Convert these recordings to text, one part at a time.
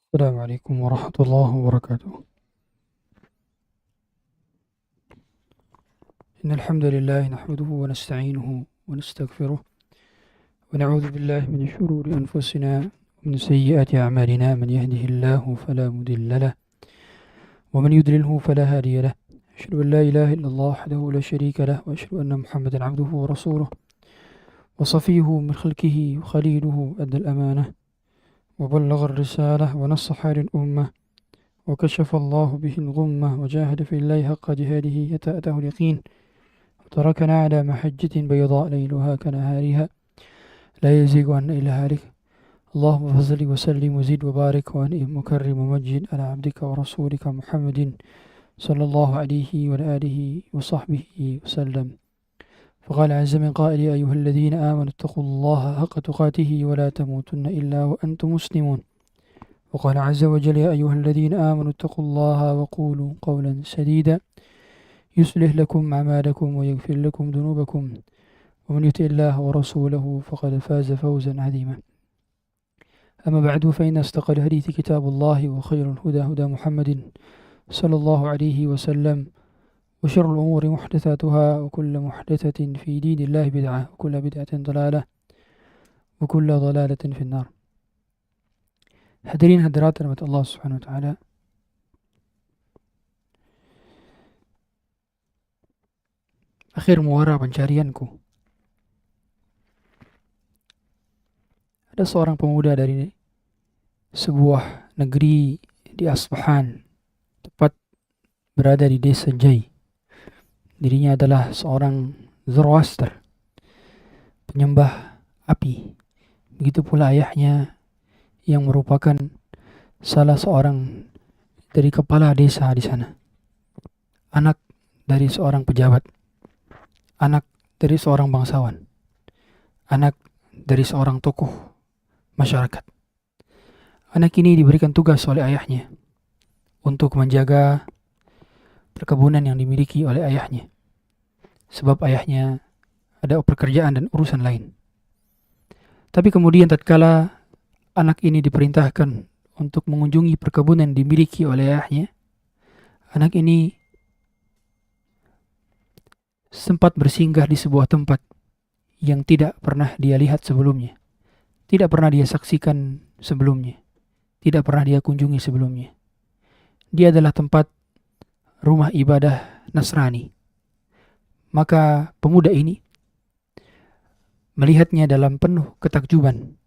السلام عليكم ورحمة الله وبركاته. إن الحمد لله نحمده ونستعينه ونستغفره ونعوذ بالله من شرور أنفسنا ومن سيئات أعمالنا. من يهده الله فلا مضل له ومن يضلله فلا هادي له. أشهد أن لا إله إلا الله وحده لا شريك له وأشهد أن محمدا عبده ورسوله وصفيه من خلقه وخليله. أدى الأمانة وبلغ الرسالة ونصح للأمة وكشف الله به الغمة وجاهد في الله حق جهاده حتى أتاه اليقين وتركنا على محجة بيضاء ليلها كنهارها لا يزيغ عنها إلا هالك. اللهم صل وسلم وزد وبارك وأنعم مكرم ومجد على عبدك ورسولك محمد صلى الله عليه وعلى آله وصحبه وسلم. فقال عز من قائل: يا أيها الذين آمنوا اتقوا الله حق تقاته ولا تموتن إلا وأنتم مسلمون. وقال عز وجل: يا أيها الذين آمنوا اتقوا الله وقولوا قولا سديدا يصلح لكم أعمالكم ويغفر لكم ذنوبكم ومن يطع الله ورسوله فقد فاز فوزا عظيما. أما بعد، فإن أصدق الحديث كتاب الله وخير الهدى هدى محمد صلى الله عليه وسلم وشر الأمور محدثاتها وكل محدثة في دين الله بدعة وكل بدعة ضلالة وكل ضلالة في النار. Hadirin hadirat rahmat Allah Subhanahu wa taala. Akhir muara pencarianku. Ada seorang pemuda dari sebuah negeri di Asbahan, tepat berada di desa Jai. Dirinya adalah seorang Zoroaster, penyembah api. Begitu pula ayahnya yang merupakan salah seorang dari kepala desa di sana. Anak dari seorang pejabat, anak dari seorang bangsawan, anak dari seorang tokoh masyarakat. Anak ini diberikan tugas oleh ayahnya untuk menjaga perkebunan yang dimiliki oleh ayahnya, sebab ayahnya ada pekerjaan dan urusan lain. Tapi kemudian tatkala anak ini diperintahkan untuk mengunjungi perkebunan dimiliki oleh ayahnya, anak ini sempat bersinggah di sebuah tempat yang tidak pernah dia lihat sebelumnya, tidak pernah dia saksikan sebelumnya, tidak pernah dia kunjungi sebelumnya. Dia adalah tempat rumah ibadah Nasrani. Maka pemuda ini melihatnya dalam penuh ketakjuban,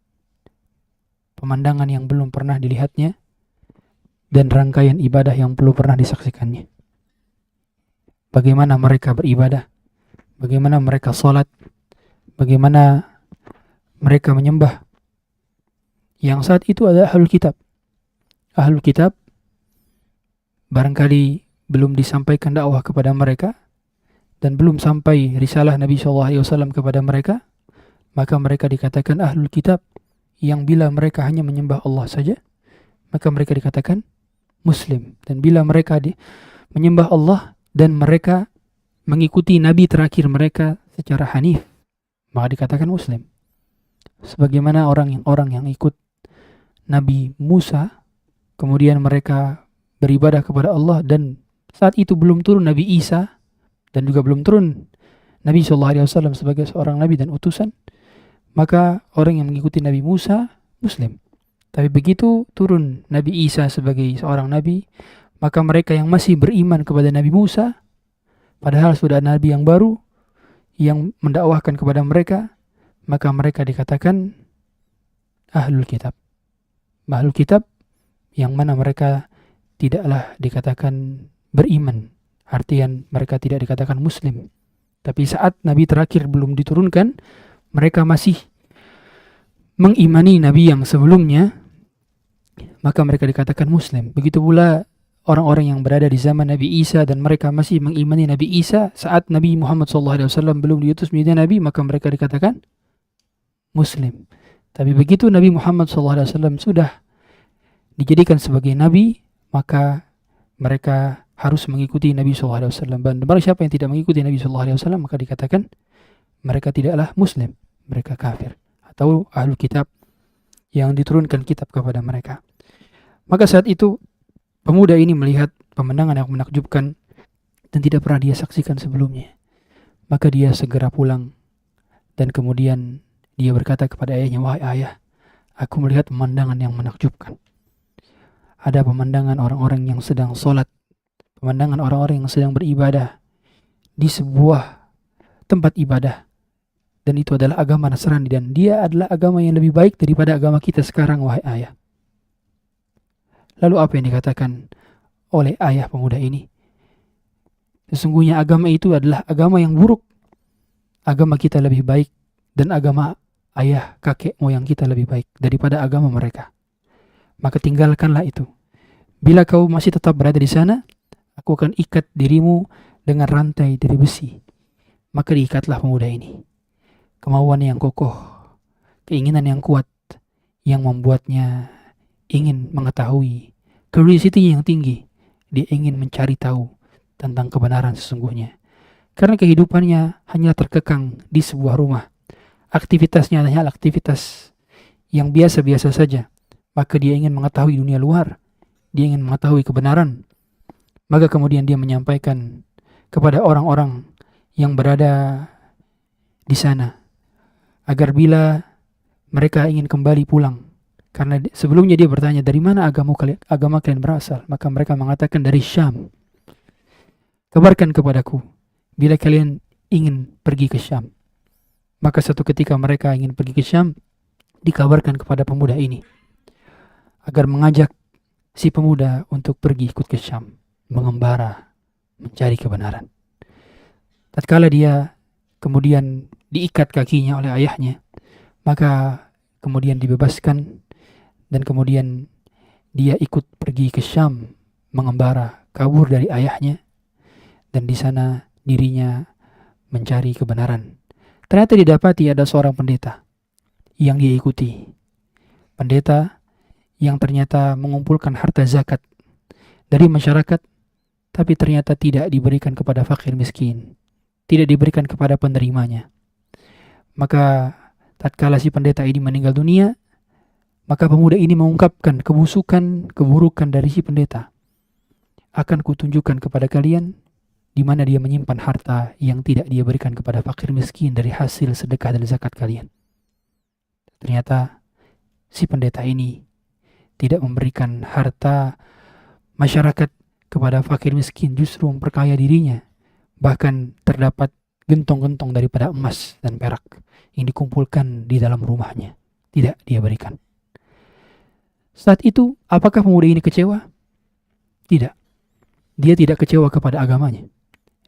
pemandangan yang belum pernah dilihatnya dan rangkaian ibadah yang belum pernah disaksikannya. Bagaimana mereka beribadah, bagaimana mereka sholat, bagaimana mereka menyembah. Yang saat itu ada ahlul kitab. Ahlul kitab barangkali belum disampaikan dakwah kepada mereka dan belum sampai risalah Nabi SAW kepada mereka, maka mereka dikatakan ahlul kitab, yang bila mereka hanya menyembah Allah saja, maka mereka dikatakan Muslim. Dan bila mereka menyembah Allah dan mereka mengikuti Nabi terakhir mereka secara hanif, maka dikatakan Muslim. Sebagaimana orang yang ikut Nabi Musa, kemudian mereka beribadah kepada Allah dan saat itu belum turun Nabi Isa dan juga belum turun Nabi SAW sebagai seorang Nabi dan utusan, maka orang yang mengikuti Nabi Musa Muslim. Tapi begitu turun Nabi Isa sebagai seorang Nabi, maka mereka yang masih beriman kepada Nabi Musa, padahal sudah ada Nabi yang baru yang mendakwahkan kepada mereka, maka mereka dikatakan ahlul kitab. Ahlul kitab yang mana mereka tidaklah dikatakan beriman, artian mereka tidak dikatakan Muslim. Tapi saat Nabi terakhir belum diturunkan, mereka masih mengimani Nabi yang sebelumnya, maka mereka dikatakan Muslim. Begitu pula orang-orang yang berada di zaman Nabi Isa dan mereka masih mengimani Nabi Isa saat Nabi Muhammad SAW belum diutus menjadi Nabi, maka mereka dikatakan Muslim. Tapi begitu Nabi Muhammad SAW sudah dijadikan sebagai Nabi, maka mereka harus mengikuti Nabi SAW. Dan barang siapa yang tidak mengikuti Nabi SAW, maka dikatakan mereka tidaklah Muslim, mereka kafir atau ahlul kitab yang diturunkan kitab kepada mereka. Maka saat itu pemuda ini melihat pemandangan yang menakjubkan dan tidak pernah dia saksikan sebelumnya. Maka dia segera pulang dan kemudian dia berkata kepada ayahnya, "Wahai ayah, aku melihat pemandangan yang menakjubkan. Ada pemandangan orang-orang yang sedang sholat, pemandangan orang-orang yang sedang beribadah di sebuah tempat ibadah. Dan itu adalah agama Nasrani dan dia adalah agama yang lebih baik daripada agama kita sekarang, wahai ayah." Lalu apa yang dikatakan oleh ayah pemuda ini? Sesungguhnya agama itu adalah agama yang buruk. Agama kita lebih baik dan agama ayah kakek moyang kita lebih baik daripada agama mereka. Maka tinggalkanlah itu. Bila kau masih tetap berada di sana, aku akan ikat dirimu dengan rantai dari besi. Maka diikatlah pemuda ini. Kemauan yang kokoh, keinginan yang kuat, yang membuatnya ingin mengetahui, curiosity yang tinggi. Dia ingin mencari tahu tentang kebenaran sesungguhnya. Karena kehidupannya hanya terkekang di sebuah rumah. Aktivitasnya hanya aktivitas yang biasa-biasa saja. Maka dia ingin mengetahui dunia luar. Dia ingin mengetahui kebenaran. Maka kemudian dia menyampaikan kepada orang-orang yang berada di sana, agar bila mereka ingin kembali pulang, karena sebelumnya dia bertanya, dari mana agama kalian berasal? Maka mereka mengatakan dari Syam. Kabarkan kepadaku bila kalian ingin pergi ke Syam. Maka suatu ketika mereka ingin pergi ke Syam, dikabarkan kepada pemuda ini agar mengajak si pemuda untuk pergi ikut ke Syam, mengembara, mencari kebenaran. Tatkala dia kemudian diikat kakinya oleh ayahnya, maka kemudian dibebaskan dan kemudian dia ikut pergi ke Syam, mengembara, kabur dari ayahnya, dan di sana dirinya mencari kebenaran. Ternyata didapati ada seorang pendeta yang dia ikuti. Pendeta yang ternyata mengumpulkan harta zakat dari masyarakat, tapi ternyata tidak diberikan kepada fakir miskin, tidak diberikan kepada penerimanya. Maka tatkala si pendeta ini meninggal dunia, maka pemuda ini mengungkapkan keburukan dari si pendeta. Akan kutunjukkan kepada kalian di mana dia menyimpan harta yang tidak dia berikan kepada fakir miskin dari hasil sedekah dan zakat kalian. Ternyata si pendeta ini tidak memberikan harta masyarakat kepada fakir miskin, justru memperkaya dirinya. Bahkan terdapat gentong-gentong daripada emas dan perak yang dikumpulkan di dalam rumahnya, tidak dia berikan. Saat itu, apakah pemuda ini kecewa? Tidak. Dia tidak kecewa kepada agamanya.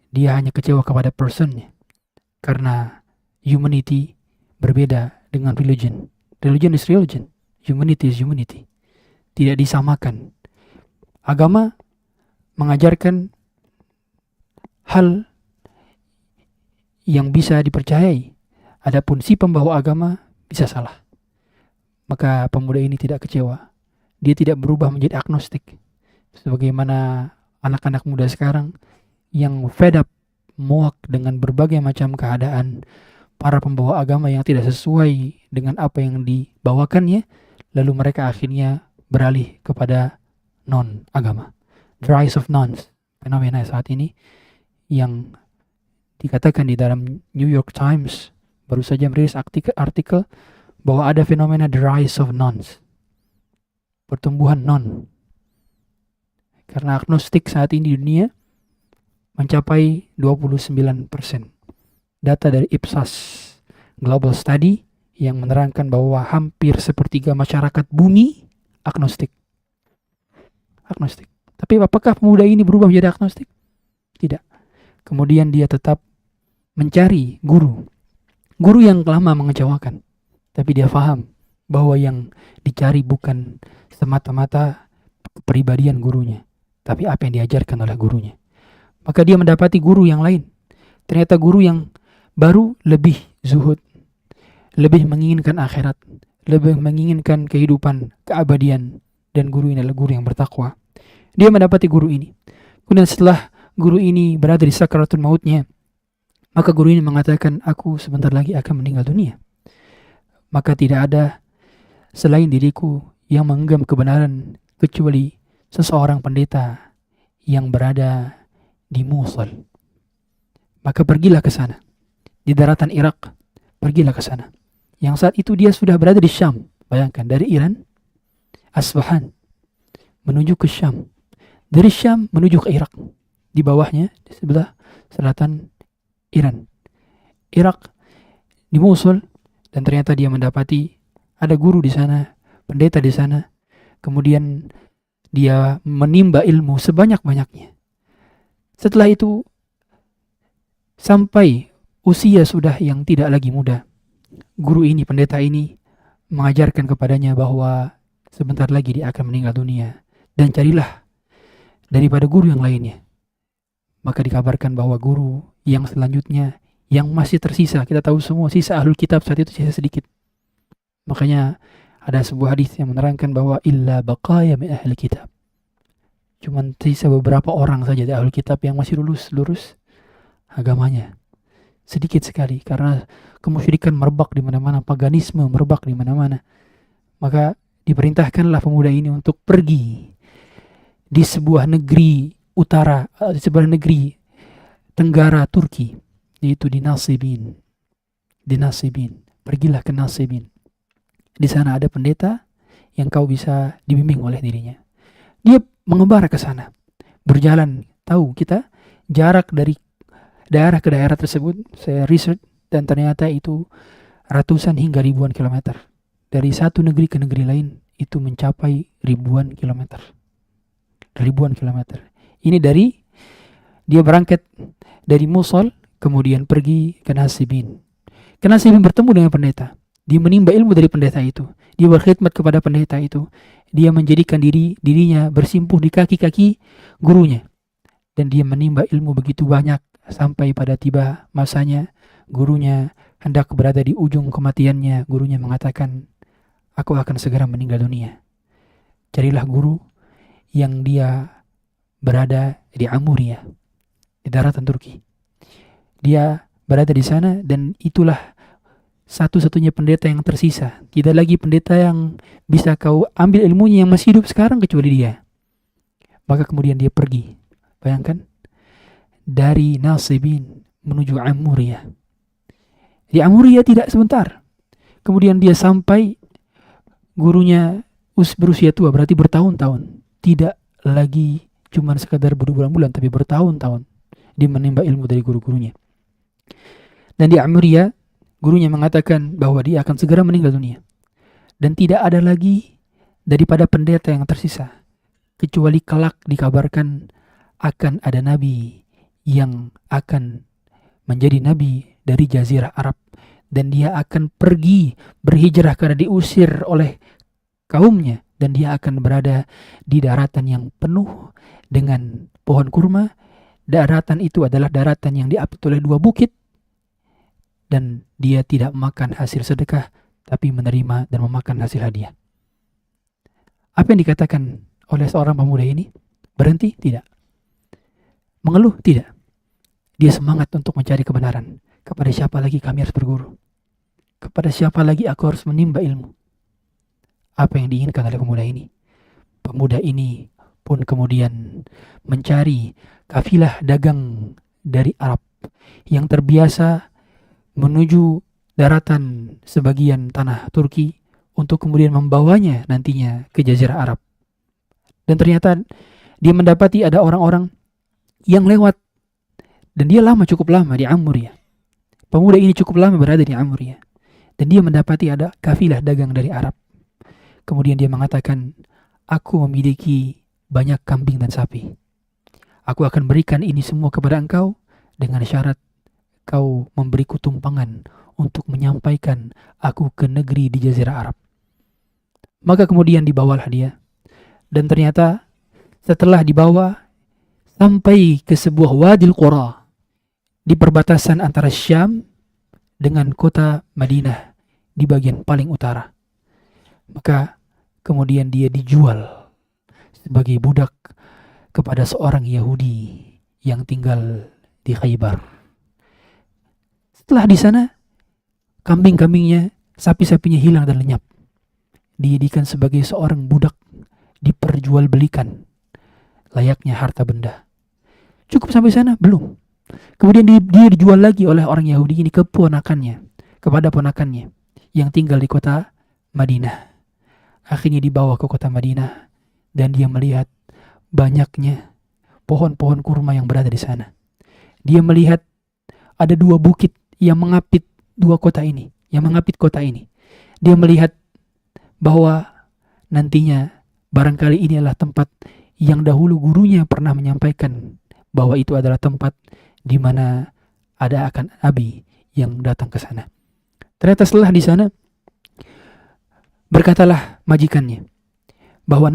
Dia hanya kecewa kepada personnya. Karena humanity berbeda dengan religion. Religion is religion. Humanity is humanity. Tidak disamakan. Agama mengajarkan hal yang bisa dipercayai. Adapun si pembawa agama bisa salah. Maka pemuda ini tidak kecewa. Dia tidak berubah menjadi agnostik. Sebagaimana anak-anak muda sekarang yang fed up, muak dengan berbagai macam keadaan para pembawa agama yang tidak sesuai dengan apa yang dibawakannya, lalu mereka akhirnya beralih kepada non-agama. The rise of nones, fenomena saat ini yang dikatakan di dalam New York Times baru saja merilis artikel bahwa ada fenomena the rise of nones, pertumbuhan non. Karena agnostik saat ini di dunia mencapai 29%. Data dari Ipsos Global Study yang menerangkan bahwa hampir sepertiga masyarakat bumi agnostik. Agnostik. Tapi apakah pemuda ini berubah menjadi agnostik? Tidak. Kemudian dia tetap mencari guru. Guru yang lama mengecewakan. Tapi dia paham bahwa yang dicari bukan semata-mata kepribadian gurunya, tapi apa yang diajarkan oleh gurunya. Maka dia mendapati guru yang lain. Ternyata guru yang baru lebih zuhud, lebih menginginkan akhirat, lebih menginginkan kehidupan, keabadian. Dan guru ini adalah guru yang bertakwa. Dia mendapati guru ini. Kemudian setelah guru ini berada di sakaratul mautnya, maka guru ini mengatakan, aku sebentar lagi akan meninggal dunia. Maka tidak ada selain diriku yang menggenggam kebenaran kecuali seseorang pendeta yang berada di Mosul. Maka pergilah ke sana, di daratan Irak, pergilah ke sana. Yang saat itu dia sudah berada di Syam. Bayangkan, dari Iran, Asbahan, menuju ke Syam. Dari Syam menuju ke Irak. Di bawahnya, di sebelah selatan Iran. Irak, di Mosul, dan ternyata dia mendapati ada guru di sana, pendeta di sana. Kemudian dia menimba ilmu sebanyak-banyaknya. Setelah itu, sampai usia sudah yang tidak lagi muda, guru ini, pendeta ini, mengajarkan kepadanya bahwa sebentar lagi dia akan meninggal dunia, dan carilah daripada guru yang lainnya. Maka dikabarkan bahwa guru yang selanjutnya, yang masih tersisa, kita tahu semua sisa ahlul kitab saat itu sisa sedikit. Makanya ada sebuah hadis yang menerangkan bahwa illa baqaya min ahli kitab, cuman sisa beberapa orang saja dari ahlul kitab yang masih lurus agamanya. Sedikit sekali, karena kemusyrikan merebak di mana-mana, paganisme merebak di mana-mana. Maka diperintahkanlah pemuda ini untuk pergi di sebuah negeri utara, di sebuah negeri tenggara Turki, yaitu di Nasibin. Di Nasibin, pergilah ke Nasibin. Di sana ada pendeta yang kau bisa dibimbing oleh dirinya. Dia mengembara ke sana, berjalan. Tahu kita jarak dari daerah ke daerah tersebut, saya research, dan ternyata itu ratusan hingga ribuan kilometer. Dari satu negeri ke negeri lain itu mencapai ribuan kilometer. Ribuan kilometer. Ini dari dia berangkat dari Mosul, kemudian pergi ke Nasibin. Ke Nasibin bertemu dengan pendeta. Dia menimba ilmu dari pendeta itu. Dia berkhidmat kepada pendeta itu. Dia menjadikan dirinya bersimpuh di kaki-kaki gurunya. Dan dia menimba ilmu begitu banyak sampai pada tiba masanya gurunya hendak berada di ujung kematiannya. Gurunya mengatakan, aku akan segera meninggal dunia. Carilah guru yang dia berada di Amuria, di daratan Turki. Dia berada di sana, dan itulah satu-satunya pendeta yang tersisa. Tidak lagi pendeta yang bisa kau ambil ilmunya yang masih hidup sekarang kecuali dia. Maka kemudian dia pergi. Bayangkan, dari Nasibin menuju Amuria. Di Amuria tidak sebentar. Kemudian dia sampai, gurunya berusia tua, berarti bertahun-tahun. Tidak lagi cuma sekadar berbulan-bulan, tapi bertahun-tahun dia menimba ilmu dari guru-gurunya. Dan di Amuria, gurunya mengatakan bahwa dia akan segera meninggal dunia. Dan tidak ada lagi daripada pendeta yang tersisa. Kecuali kelak dikabarkan akan ada nabi yang akan menjadi nabi dari Jazirah Arab. Dan dia akan pergi berhijrah karena diusir oleh kaumnya. Dan dia akan berada di daratan yang penuh dengan pohon kurma. Daratan itu adalah daratan yang diapit oleh dua bukit. Dan dia tidak makan hasil sedekah, tapi menerima dan memakan hasil hadiah. Apa yang dikatakan oleh seorang pemuda ini? Berhenti? Tidak. Mengeluh? Tidak. Dia semangat untuk mencari kebenaran. Kepada siapa lagi kami harus berguru? Kepada siapa lagi aku harus menimba ilmu? Apa yang diinginkan oleh pemuda ini? Pemuda ini pun kemudian mencari kafilah dagang dari Arab yang terbiasa menuju daratan sebagian tanah Turki untuk kemudian membawanya nantinya ke Jazirah Arab. Dan ternyata dia mendapati ada orang-orang yang lewat, dan dia cukup lama di Amuria. Pemuda ini cukup lama berada di Amuria, dan dia mendapati ada kafilah dagang dari Arab. Kemudian dia mengatakan, aku memiliki banyak kambing dan sapi. Aku akan berikan ini semua kepada engkau dengan syarat kau memberiku tumpangan untuk menyampaikan aku ke negeri di Jazirah Arab. Maka kemudian dibawalah dia. Dan ternyata setelah dibawa sampai ke sebuah Wadil Qura di perbatasan antara Syam dengan kota Madinah di bagian paling utara. Maka kemudian dia dijual sebagai budak kepada seorang Yahudi yang tinggal di Khaybar. Setelah di sana, kambing-kambingnya, sapi-sapinya hilang dan lenyap. Dijadikan sebagai seorang budak, diperjualbelikan layaknya harta benda. Cukup sampai sana? Belum. Kemudian dia dijual lagi oleh orang Yahudi ini kepada ponakannya yang tinggal di kota Madinah. Akhirnya dibawa ke kota Madinah dan dia melihat banyaknya pohon-pohon kurma yang berada di sana. Dia melihat ada 2 bukit yang mengapit kota ini. Dia melihat bahwa nantinya barangkali ini adalah tempat yang dahulu gurunya pernah menyampaikan bahwa itu adalah tempat di mana ada akan Nabi yang datang ke sana. Ternyata setelah di sana berkatalah majikannya bahwa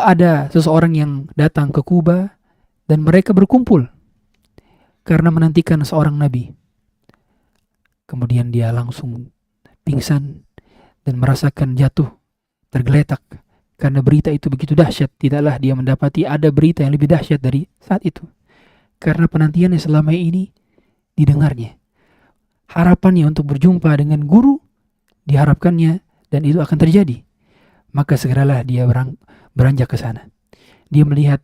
ada seseorang yang datang ke Kuba dan mereka berkumpul karena menantikan seorang nabi. Kemudian dia langsung pingsan dan merasakan jatuh, tergeletak karena berita itu begitu dahsyat. Tidaklah dia mendapati ada berita yang lebih dahsyat dari saat itu, karena penantiannya selama ini didengarnya. Harapannya untuk berjumpa dengan guru diharapkannya dan itu akan terjadi. Maka segeralah dia beranjak ke sana. Dia melihat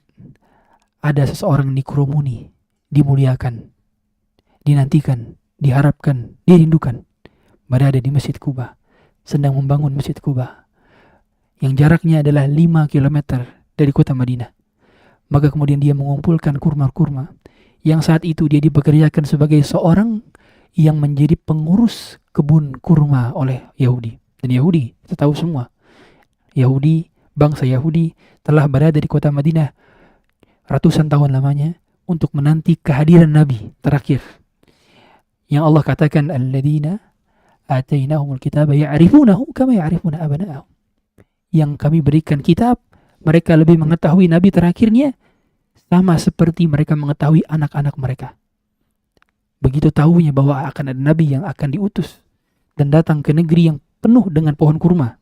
ada seseorang Nikromuni, dimuliakan, dinantikan, diharapkan, dirindukan, berada di Masjid Kuba, sedang membangun Masjid Kuba yang jaraknya adalah 5 km dari kota Madinah. Maka kemudian dia mengumpulkan kurma-kurma yang saat itu dia dipekerjakan sebagai seorang yang menjadi pengurus kebun kurma oleh Yahudi. Dan Yahudi, kita tahu semua, bangsa Yahudi telah berada di kota Madinah ratusan tahun lamanya untuk menanti kehadiran Nabi terakhir. Yang Allah katakan, alladzina atainahumul kitaba ya'rifunahu kama ya'rifuna abna'ahum. Yang kami berikan kitab, mereka lebih mengetahui Nabi terakhirnya sama seperti mereka mengetahui anak-anak mereka. Begitu tahunya bahwa akan ada Nabi yang akan diutus dan datang ke negeri yang penuh dengan pohon kurma,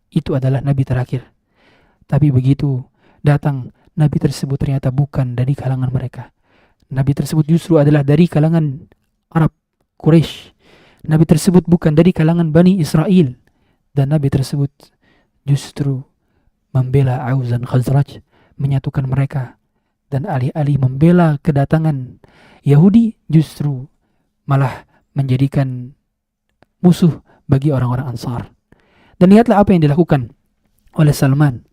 itu adalah Nabi terakhir. Tapi begitu datang, Nabi tersebut ternyata bukan dari kalangan mereka. Nabi tersebut justru adalah dari kalangan Arab, Quraisy. Nabi tersebut bukan dari kalangan Bani Israel. Dan Nabi tersebut justru membela Aus dan Khazraj, menyatukan mereka. Dan alih-alih membela kedatangan Yahudi, justru malah menjadikan musuh bagi orang-orang Ansar. Dan lihatlah apa yang dilakukan oleh Salman.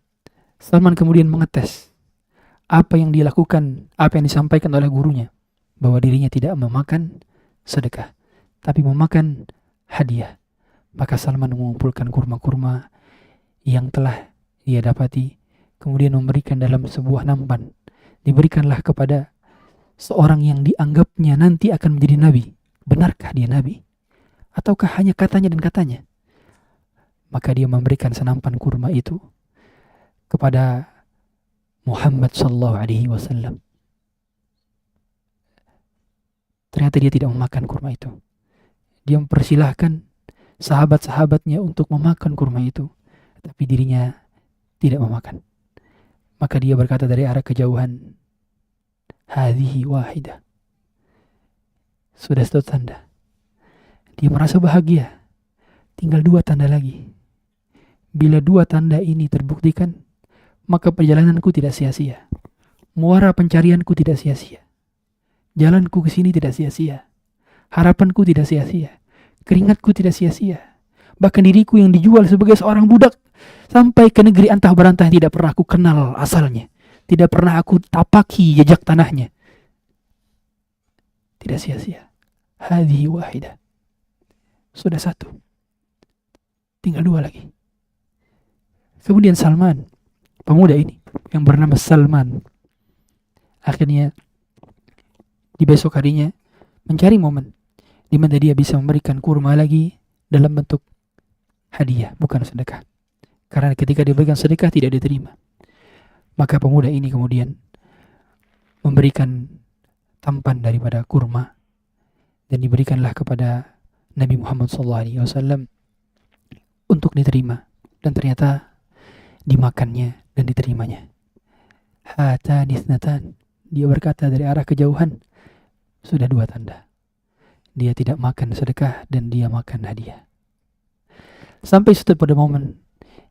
Salman kemudian mengetes apa yang dilakukan, apa yang disampaikan oleh gurunya, bahwa dirinya tidak memakan sedekah, tapi memakan hadiah. Maka Salman mengumpulkan kurma-kurma yang telah dia dapati, kemudian memberikan dalam sebuah nampan. Diberikanlah kepada seorang yang dianggapnya nanti akan menjadi nabi. Benarkah dia nabi? Ataukah hanya katanya dan katanya? Maka dia memberikan senampan kurma itu kepada Muhammad sallallahu alaihi wasallam. Ternyata dia tidak memakan kurma itu. Dia mempersilahkan sahabat-sahabatnya untuk memakan kurma itu, tapi dirinya tidak memakan. Maka dia berkata dari arah kejauhan, hadhihi wahidah. Sudah 1 tanda. Dia merasa bahagia. Tinggal 2 tanda lagi. Bila 2 tanda ini terbuktikan, maka perjalananku tidak sia-sia. Muara pencarianku tidak sia-sia. Jalanku ke sini tidak sia-sia. Harapanku tidak sia-sia. Keringatku tidak sia-sia. Bahkan diriku yang dijual sebagai seorang budak sampai ke negeri antah berantah tidak pernah aku kenal asalnya. Tidak pernah aku tapaki jejak tanahnya. Tidak sia-sia. Hadhihi wahidah. Sudah 1. Tinggal 2 lagi. Kemudian Salman, pemuda ini yang bernama Salman, akhirnya di besok harinya mencari momen di mana dia bisa memberikan kurma lagi dalam bentuk hadiah, bukan sedekah. Karena ketika diberikan sedekah tidak diterima. Maka pemuda ini kemudian memberikan tampan daripada kurma dan diberikanlah kepada Nabi Muhammad SAW untuk diterima, dan ternyata dimakannya dan diterimanya. Hatani ithnatan, dia berkata dari arah kejauhan, sudah 2 tanda. Dia tidak makan sedekah dan dia makan hadiah. Sampai suatu pada momen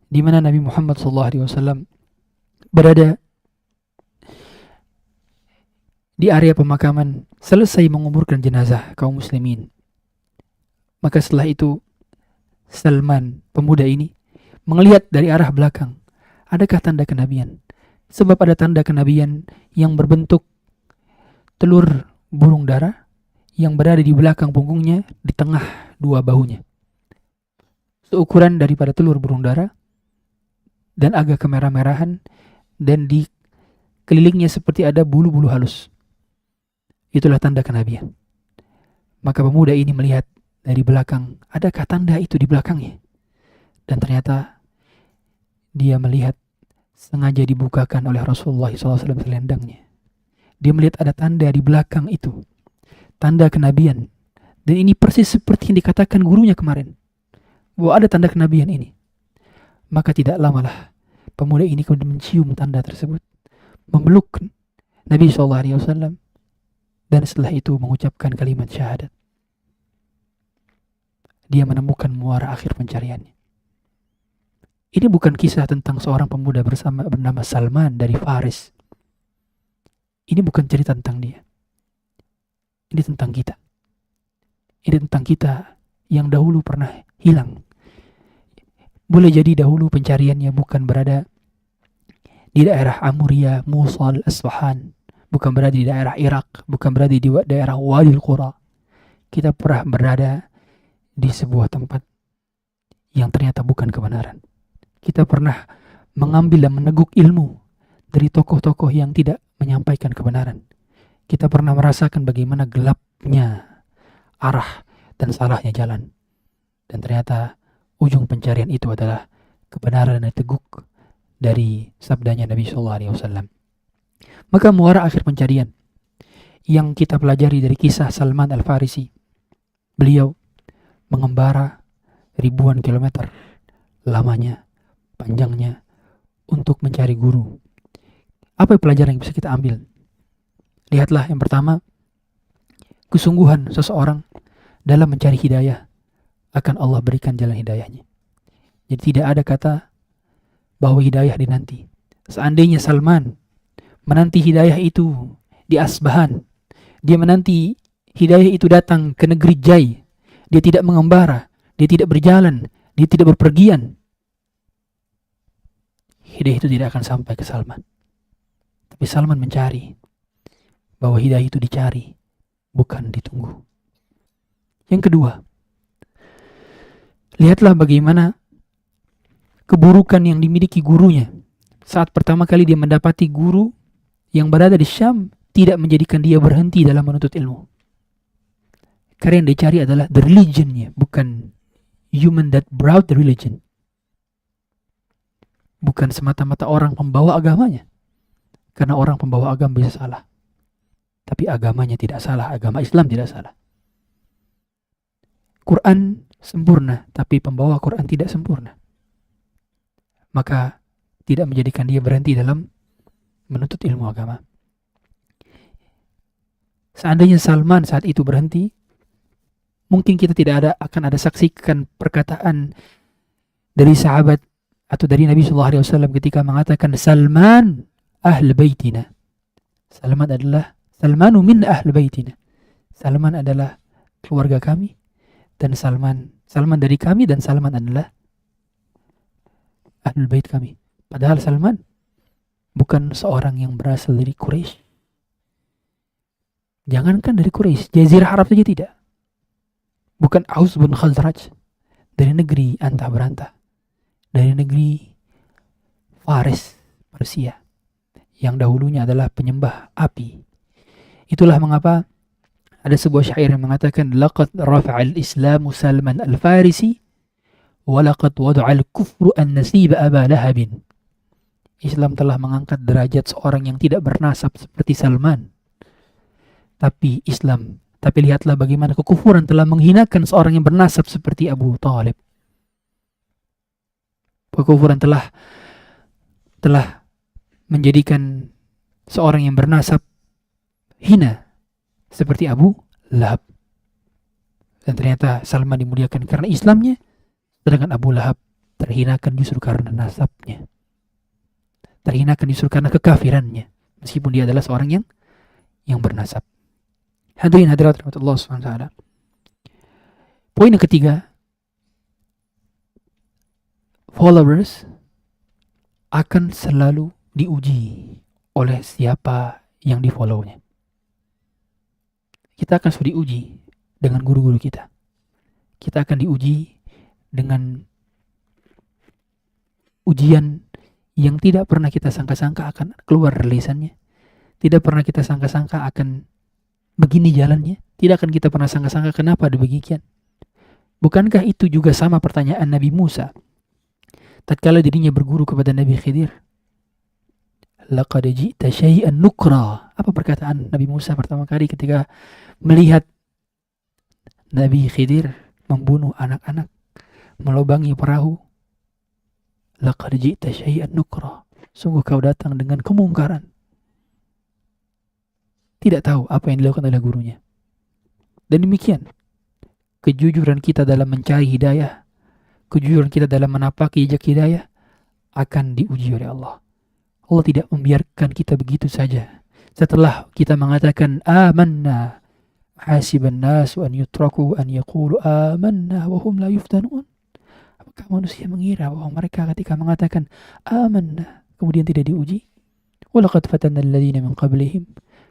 di mana Nabi Muhammad SAW berada di area pemakaman, selesai menguburkan jenazah kaum muslimin. Maka setelah itu Salman, pemuda ini, melihat dari arah belakang, adakah tanda kenabian? Sebab ada tanda kenabian yang berbentuk telur burung dara yang berada di belakang punggungnya, di tengah dua bahunya. Seukuran daripada telur burung dara dan agak kemerah-merahan, dan di kelilingnya seperti ada bulu-bulu halus. Itulah tanda kenabian. Maka pemuda ini melihat dari belakang, adakah tanda itu di belakangnya? Dan ternyata dia melihat sengaja dibukakan oleh Rasulullah SAW selendangnya. Dia melihat ada tanda di belakang itu, tanda kenabian. Dan ini persis seperti yang dikatakan gurunya kemarin, bahwa ada tanda kenabian ini. Maka tidak lamalah pemuda ini kemudian mencium tanda tersebut, memeluk Nabi SAW, dan setelah itu mengucapkan kalimat syahadat. Dia menemukan muara akhir pencariannya. Ini bukan kisah tentang seorang pemuda bernama Salman dari Faris. Ini bukan cerita tentang dia. Ini tentang kita. Ini tentang kita yang dahulu pernah hilang. Boleh jadi dahulu pencariannya bukan berada di daerah Amuria, Mosul, Asbahan, bukan berada di daerah Irak, bukan berada di daerah Wadi Qura. Kita pernah berada di sebuah tempat yang ternyata bukan kebenaran. Kita pernah mengambil dan meneguk ilmu dari tokoh-tokoh yang tidak menyampaikan kebenaran. Kita pernah merasakan bagaimana gelapnya arah dan salahnya jalan. Dan ternyata ujung pencarian itu adalah kebenaran yang teguk dari sabdanya Nabi SAW. Maka muara akhir pencarian yang kita pelajari dari kisah Salman Al-Farisi, beliau mengembara ribuan kilometer lamanya, panjangnya, untuk mencari guru. Apa pelajaran yang bisa kita ambil? Lihatlah, yang pertama, kesungguhan seseorang dalam mencari hidayah, akan Allah berikan jalan hidayahnya. Jadi tidak ada kata bahwa hidayah dinanti. Seandainya Salman menanti hidayah itu di Asbahan, dia menanti hidayah itu datang ke negeri Jai, dia tidak mengembara, dia tidak berjalan, dia tidak berpergian, hidayah itu tidak akan sampai ke Salman. Tapi Salman mencari bahwa hidayah itu dicari, bukan ditunggu. Yang kedua, lihatlah bagaimana keburukan yang dimiliki gurunya. Saat pertama kali dia mendapati guru yang berada di Syam, tidak menjadikan dia berhenti dalam menuntut ilmu. Karena yang dicari adalah the religionnya, bukan human that brought the religion. Bukan semata-mata orang pembawa agamanya. Karena orang pembawa agama bisa salah, tapi agamanya tidak salah, agama Islam tidak salah. Quran sempurna, tapi pembawa Quran tidak sempurna. Maka tidak menjadikan dia berhenti dalam menuntut ilmu agama. Seandainya Salman saat itu berhenti, mungkin kita tidak akan ada saksikan perkataan dari sahabat atau dari Nabi SAW ketika mengatakan Salman ahl baitina. Salmanu min ahl baitina. Salman adalah keluarga kami, dan Salman dari kami, dan Salman adalah ahlul bait kami. Padahal Salman bukan seorang yang berasal dari Quraisy. Jangankan dari Quraisy, Jazirah Arab saja tidak. Bukan Aus bin Khazraj, dari negeri antah berantah, dari negeri Faris, Persia, yang dahulunya adalah penyembah api. Itulah mengapa ada sebuah syair yang mengatakan laqad rafa'al islamu Salman al-Farisi wa laqad wada'al kufru an-nasib Aba Lahabin. Islam telah mengangkat derajat seorang yang tidak bernasab seperti Salman. Tapi lihatlah bagaimana kekufuran telah menghinakan seorang yang bernasab seperti Abu Talib. Kekufuran telah menjadikan seorang yang bernasab hina seperti Abu Lahab. Dan ternyata Salman dimuliakan karena Islamnya, sedangkan Abu Lahab terhinakan justru karena nasabnya, terhinakan justru karena kekafirannya, meskipun dia adalah seorang yang bernasab. Hadirin hadirat rahmatullah SWT. Poin yang ketiga, followers akan selalu diuji oleh siapa yang di follow-nya. Kita akan selalu diuji dengan guru-guru kita. Kita akan diuji dengan ujian yang tidak pernah kita sangka-sangka akan keluar lisannya. Tidak pernah kita sangka-sangka akan begini jalannya. Tidak akan kita pernah sangka-sangka kenapa demikian. Bukankah itu juga sama pertanyaan Nabi Musa tatkala dirinya berguru kepada Nabi Khidir? Laqad ji'ta syai'an nukra. Apa perkataan Nabi Musa pertama kali ketika melihat Nabi Khidir membunuh anak-anak, melubangi perahu? Laqad ji'ta syai'an nukra. Sungguh kau datang dengan kemungkaran. Tidak tahu apa yang dilakukan oleh gurunya. Dan demikian, kejujuran kita dalam mencari hidayah, kejujuran kita dalam menapaki jejak hidayah akan diuji oleh Allah. Allah tidak membiarkan kita begitu saja. Setelah kita mengatakan amanna, hasiban nasu an yutraku an yaqulu amanna wa hum la yuftanun. Apakah manusia mengira bahwa mereka ketika mengatakan amanna kemudian tidak diuji? Walaqad fatanna alladhina min qablihim.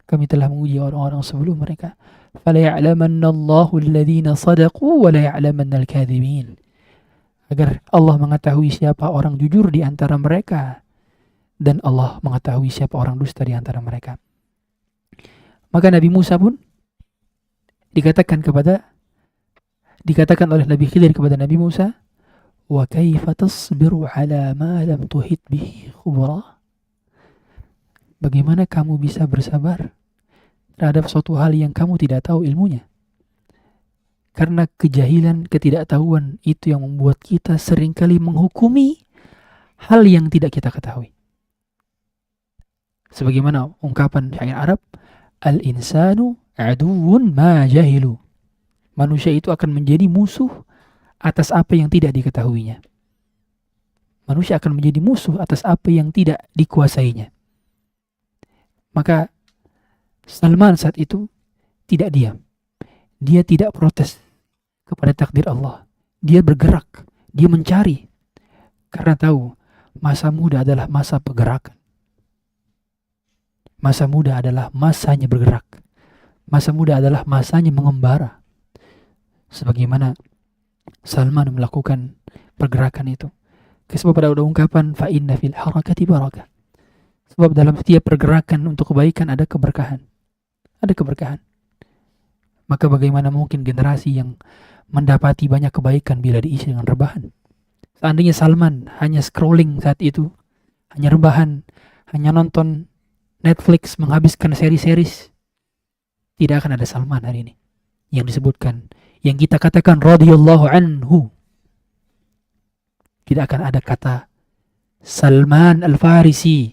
Kami telah menguji orang-orang sebelum mereka. Fala ya'lamanna Allahu alladhina sadaqu wa la ya'lamanna al-kadhibin. Agar Allah mengetahui siapa orang jujur di antara mereka dan Allah mengetahui siapa orang dusta di antara mereka. Maka Nabi Musa pun dikatakan oleh Nabi Khidir kepada Nabi Musa, wa kaifa tasbiru ala ma lam tuhit bihi khubra. Bagaimana kamu bisa bersabar terhadap suatu hal yang kamu tidak tahu ilmunya? Karena kejahilan, ketidaktahuan itu yang membuat kita seringkali menghukumi hal yang tidak kita ketahui. Sebagaimana ungkapan syair Arab, al-insanu aduwwun ma jahilu. Manusia itu akan menjadi musuh atas apa yang tidak diketahuinya. Manusia akan menjadi musuh atas apa yang tidak dikuasainya. Maka Salman saat itu tidak diam. Dia tidak protes kepada takdir Allah. Dia bergerak, dia mencari. Karena tahu masa muda adalah masa pergerakan. Masa muda adalah masanya bergerak. Masa muda adalah masanya mengembara. Sebagaimana Salman melakukan pergerakan itu. Sebab ada ungkapan fa inna fil harakati barakah. Sebab dalam setiap pergerakan untuk kebaikan ada keberkahan. Ada keberkahan. Maka bagaimana mungkin generasi yang mendapati banyak kebaikan bila diisi dengan rebahan? Seandainya Salman hanya scrolling saat itu, hanya rebahan, hanya nonton Netflix, menghabiskan seri-series, tidak akan ada Salman hari ini yang disebutkan, yang kita katakan radhiyallahu anhu. Tidak akan ada kata Salman Al-Farisi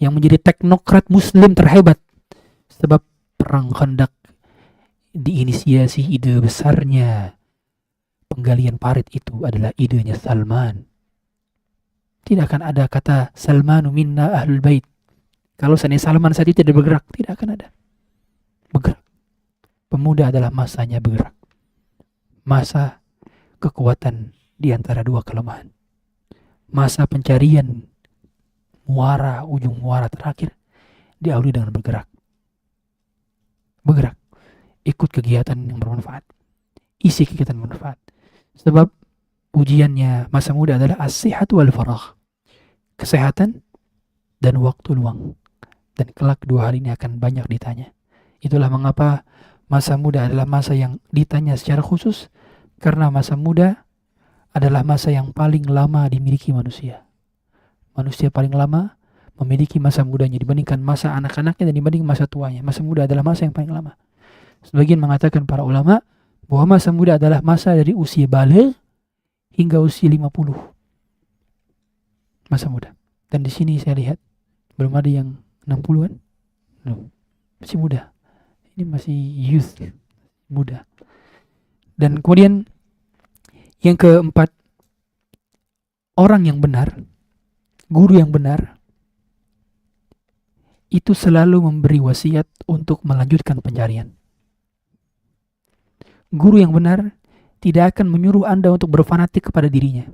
yang menjadi teknokrat muslim terhebat. Sebab perang Khandaq diinisiasi ide besarnya. Penggalian parit itu adalah idenya Salman. Tidak akan ada kata Salmanu minna ahlul bait. Kalau seandainya Salman saat itu tidak bergerak, tidak akan ada. Bergerak. Pemuda adalah masanya bergerak. Masa kekuatan di antara dua kelemahan. Masa pencarian muara, ujung muara terakhir diawali dengan bergerak. Bergerak. Ikut kegiatan yang bermanfaat. Isi kegiatan bermanfaat. Sebab ujiannya masa muda adalah as-sihhatu wal faragh. Kesehatan dan waktu luang. Dan kelak dua hal ini akan banyak ditanya. Itulah mengapa masa muda adalah masa yang ditanya secara khusus. Karena masa muda adalah masa yang paling lama dimiliki manusia. Manusia paling lama memiliki masa mudanya dibandingkan masa anak-anaknya dan dibanding masa tuanya. Masa muda adalah masa yang paling lama. Sebagian mengatakan para ulama bahwa masa muda adalah masa dari usia baligh hingga usia 50. Masa muda. Dan di sini saya lihat belum ada yang 60-an. Belum. Masih muda. Ini masih youth, muda. Dan kemudian yang keempat, orang yang benar, guru yang benar, itu selalu memberi wasiat untuk melanjutkan pencarian. Guru yang benar tidak akan menyuruh Anda untuk berfanatik kepada dirinya.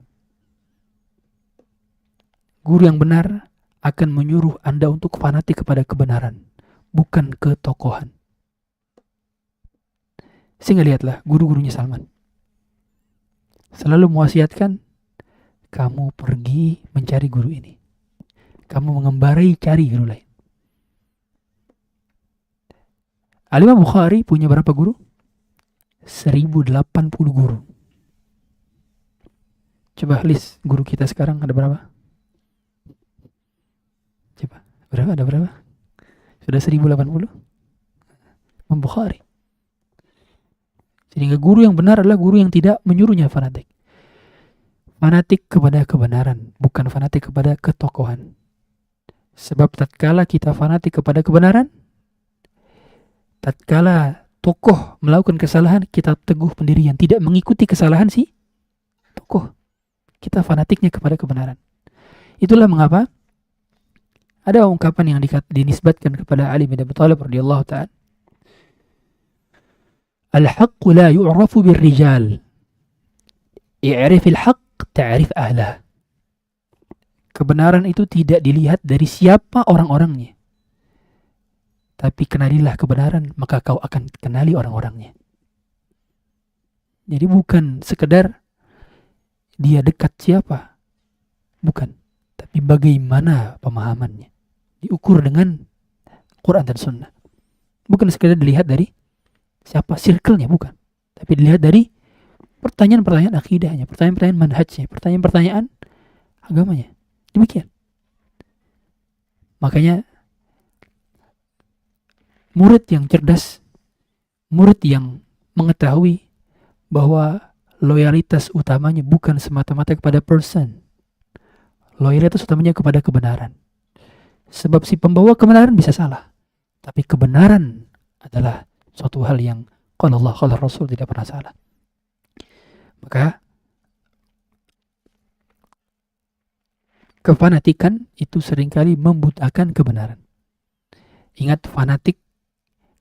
Guru yang benar akan menyuruh Anda untuk fanatik kepada kebenaran, bukan ketokohan. Sehingga lihatlah guru-gurunya Salman. Selalu mewasiatkan, kamu pergi mencari guru ini. Kamu mengembarai cari guru lain. Al-Imam Bukhari punya berapa guru? 1080 guru. Coba list guru kita sekarang ada berapa? Coba, berapa? Ada berapa? Sudah 1080? Imam Bukhari. Sehingga guru yang benar adalah guru yang tidak menyuruhnya fanatik. Fanatik kepada kebenaran, bukan fanatik kepada ketokohan. Sebab tatkala kita fanatik kepada kebenaran, tatkala tokoh melakukan kesalahan, kita teguh pendirian, tidak mengikuti kesalahan si tokoh. Kita fanatiknya kepada kebenaran. Itulah mengapa ada ungkapan yang dinisbatkan kepada Ali bin Abi Thalib radhiyallahu ta'ala. Al-haqqu la yu'rafu bir-rijal. I'rif al-haqq ta'rif ahlah. Kebenaran itu tidak dilihat dari siapa orang-orangnya. Tapi kenalilah kebenaran, maka kau akan kenali orang-orangnya. Jadi bukan sekedar dia dekat siapa. Bukan. Tapi bagaimana pemahamannya. Diukur dengan Quran dan Sunnah. Bukan sekedar dilihat dari siapa circle-nya, bukan. Tapi dilihat dari pertanyaan-pertanyaan akidahnya, pertanyaan-pertanyaan manhajnya, pertanyaan-pertanyaan agamanya. Demikian. Makanya murid yang cerdas, murid yang mengetahui bahwa loyalitas utamanya bukan semata-mata kepada person. Loyalitas utamanya kepada kebenaran. Sebab si pembawa kebenaran bisa salah. Tapi kebenaran adalah suatu hal yang qala Allah, qala Rasul tidak pernah salah. Maka kefanatikan itu seringkali membutakan kebenaran. Ingat, fanatik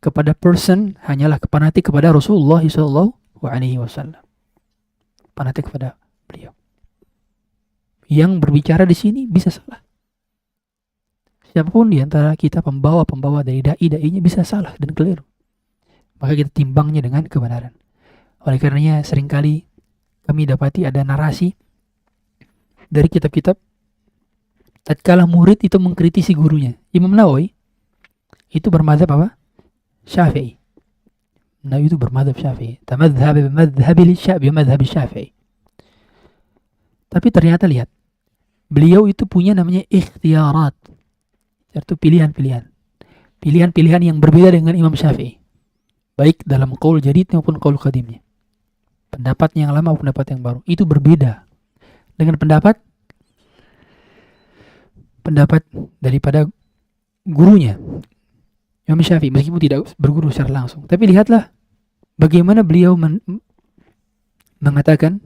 kepada person hanyalah fanatik kepada Rasulullah SAW. Fanatik kepada beliau. Yang berbicara di sini bisa salah. Siapapun di antara kita pembawa dari dai-dainya bisa salah dan keliru. Maka kita timbangnya dengan kebenaran. Oleh karenanya seringkali kami dapati ada narasi dari kitab-kitab tatkala murid itu mengkritisi gurunya. Imam Nawawi itu bermadzhab apa? Syafi'i. Nawawi itu bermadzhab Syafi'i. Tamadzhab bimadhhabi Syafi'i. Tapi ternyata lihat, beliau itu punya namanya ikhtiyarat. Yaitu pilihan-pilihan. Pilihan-pilihan yang berbeda dengan Imam Syafi'i. Baik dalam qaul jadid maupun qaul qadimnya. Pendapat yang lama maupun pendapat yang baru. Itu berbeda dengan pendapat daripada gurunya Imam Syafi'i, meskipun tidak berguru secara langsung. Tapi lihatlah bagaimana beliau mengatakan,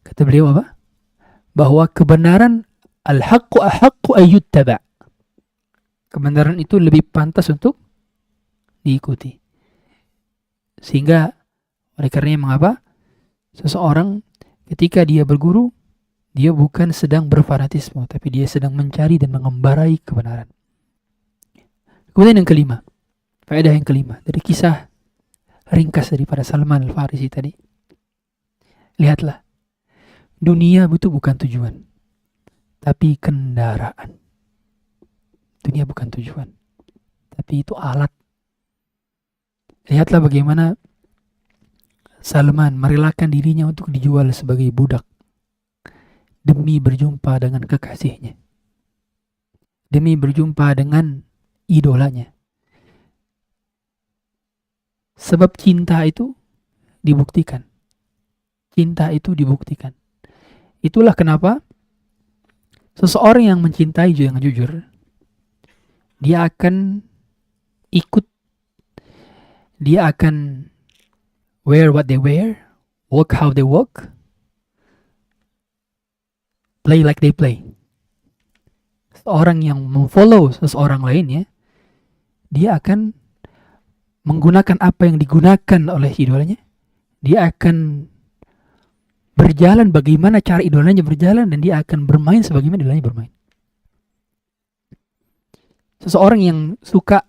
kata beliau apa? Bahwa kebenaran al-haqqu ahaqqu ayyuttaba. Kebenaran itu lebih pantas untuk diikuti. Sehingga oleh karenanya mengapa seseorang ketika dia berguru, dia bukan sedang berfanatisme, tapi dia sedang mencari dan mengembarai kebenaran. Kemudian yang kelima, faedah yang kelima dari kisah ringkas daripada Salman Al-Farisi tadi. Lihatlah, dunia itu bukan tujuan, tapi kendaraan. Dunia bukan tujuan, tapi itu alat. Lihatlah bagaimana Salman merelakan dirinya untuk dijual sebagai budak demi berjumpa dengan kekasihnya, demi berjumpa dengan idolanya. Sebab cinta itu dibuktikan. Cinta itu dibuktikan. Itulah kenapa seseorang yang mencintai yang jujur, dia akan ikut, dia akan wear what they wear, walk how they walk, Play like they play. Seorang yang memfollow seseorang lainnya, dia akan menggunakan apa yang digunakan oleh idolanya. Dia akan berjalan bagaimana cara idolanya berjalan, dan dia akan bermain sebagaimana idolanya bermain. Seseorang yang suka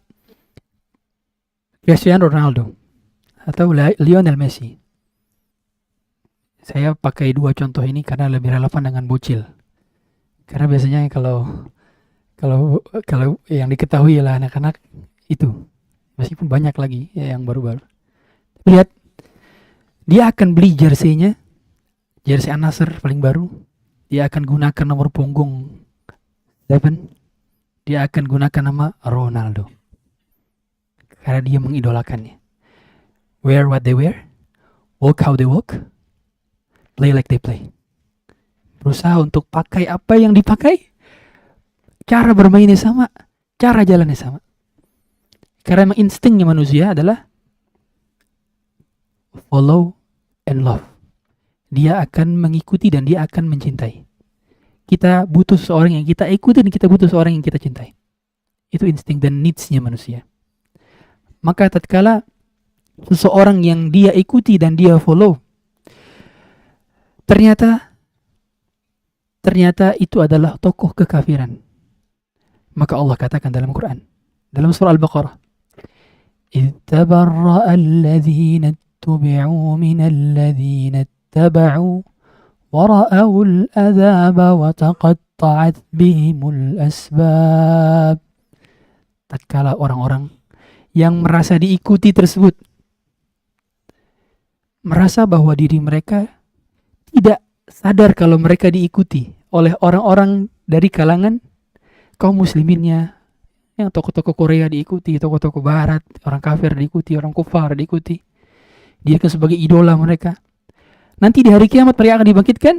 Cristiano Ronaldo atau Lionel Messi, saya pakai dua contoh ini karena lebih relevan dengan bocil. Karena biasanya kalau yang diketahui lah anak-anak itu, meskipun banyak lagi ya yang baru-baru. Lihat, dia akan beli jersey-nya, jersey Al-Nassr paling baru. Dia akan gunakan nomor punggung 7. Dia akan gunakan nama Ronaldo. Karena dia mengidolakannya. Wear what they wear, walk how they walk, play like they play. Berusaha untuk pakai apa yang dipakai, cara bermainnya sama, cara jalannya sama. Karena memang instingnya manusia adalah follow and love. Dia akan mengikuti dan dia akan mencintai. Kita butuh seorang yang kita ikuti dan kita butuh seorang yang kita cintai. Itu insting dan needs-nya manusia. Maka tatkala seseorang yang dia ikuti dan dia follow, ternyata itu adalah tokoh kekafiran, maka Allah katakan dalam Quran, dalam surah Al-Baqarah, إِذْ تَبَرَّأَ الَّذِينَ اتُّبِعُوا مِنَ الَّذِينَ اتَّبَعُوا وَرَأَوُا الْعَذَابَ وَتَقَطَّعَتْ بِهِمُ الْأَسْبَابُ. Tatkala orang-orang yang merasa diikuti tersebut merasa bahwa diri mereka tidak sadar kalau mereka diikuti oleh orang-orang dari kalangan kaum musliminnya, yang tokoh-tokoh Korea diikuti, tokoh-tokoh barat, orang kafir diikuti, orang kufar diikuti, dijadikan sebagai idola mereka. Nanti di hari kiamat mereka akan dibangkitkan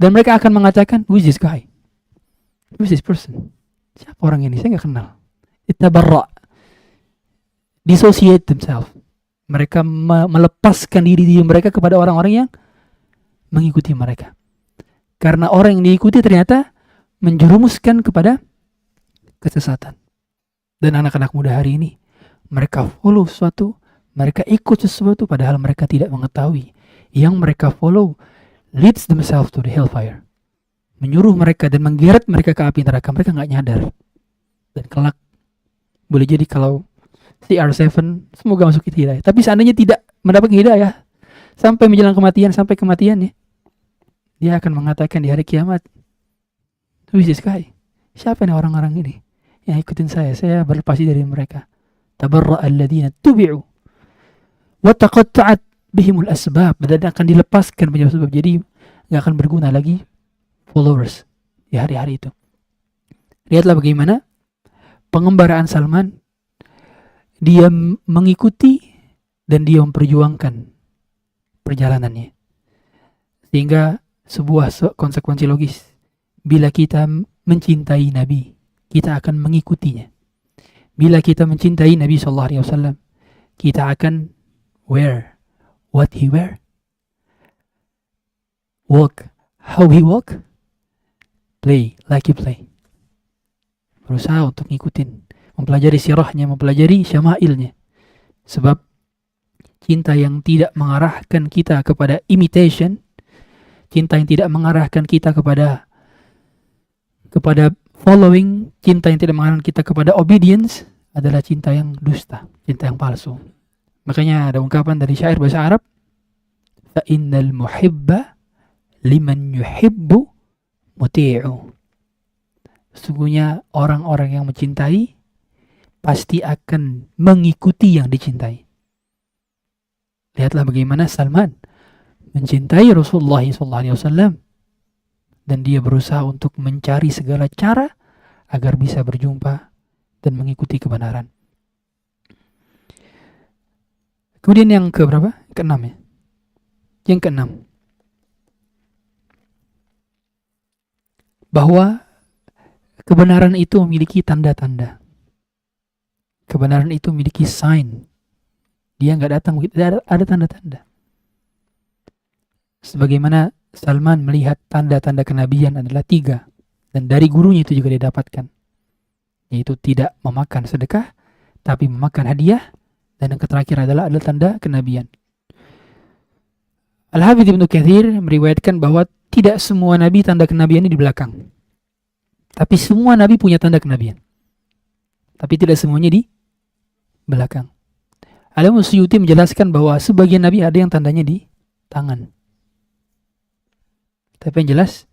dan mereka akan mengatakan, who is this guy? Who is this person? Siapa orang ini? Saya gak kenal. Itabarra, dissociate themselves. Mereka melepaskan diri mereka kepada orang-orang yang mengikuti mereka. Karena orang yang diikuti ternyata menjerumuskan kepada kesesatan. Dan anak-anak muda hari ini, mereka follow sesuatu, mereka ikut sesuatu padahal mereka tidak mengetahui. Yang mereka follow leads themselves to the hellfire. Menyuruh mereka dan menggeret mereka ke api neraka. Mereka gak nyadar. Dan kelak boleh jadi kalau CR7 semoga masuk hidayah. Tapi seandainya tidak mendapat hidayah sampai menjelang kematian, sampai kematiannya, dia akan mengatakan di hari kiamat, who is this guy? Siapa nih orang-orang ini yang ikutin saya berlepas dari mereka. Tabarra'a alladhina tubi'u wa taqatta'at bihimul asbab, dan akan dilepaskan penyebab-sebab. Jadi gak akan berguna lagi followers di hari-hari itu. Lihatlah bagaimana pengembaraan Salman, dia mengikuti dan dia memperjuangkan perjalanannya. Sehingga sebuah konsekuensi logis, bila kita mencintai Nabi, kita akan mengikutinya. Bila kita mencintai Nabi SAW, kita akan wear what he wear, walk how he walk, play like he play. Berusaha untuk ngikutin, mempelajari sirahnya, mempelajari syama'ilnya. Sebab cinta yang tidak mengarahkan kita kepada imitation, cinta yang tidak mengarahkan kita kepada following, cinta yang tidak mengarahkan kita kepada obedience, adalah cinta yang dusta, cinta yang palsu. Makanya ada ungkapan dari syair bahasa Arab, fa innal muhibba liman yuhibbu muti'u. Sesungguhnya orang-orang yang mencintai pasti akan mengikuti yang dicintai. Lihatlah bagaimana Salman mencintai Rasulullah SAW dan dia berusaha untuk mencari segala cara agar bisa berjumpa dan mengikuti kebenaran. Kemudian yang keberapa? Keenam ya. Yang keenam, bahwa kebenaran itu memiliki tanda-tanda. Kebenaran itu memiliki sign. Dia nggak datang begitu, ada tanda-tanda. Sebagaimana Salman melihat tanda-tanda kenabian adalah 3, dan dari gurunya itu juga dia dapatkan, yaitu tidak memakan sedekah tapi memakan hadiah, dan yang terakhir adalah tanda kenabian. Al-Hafidz Ibnu Katsir meriwayatkan bahwa tidak semua nabi tanda kenabiannya di belakang, tapi semua nabi punya tanda kenabian, tapi tidak semuanya di belakang. Al-Imam Suyuti menjelaskan bahwa sebagian nabi ada yang tandanya di tangan, tapi yang jelas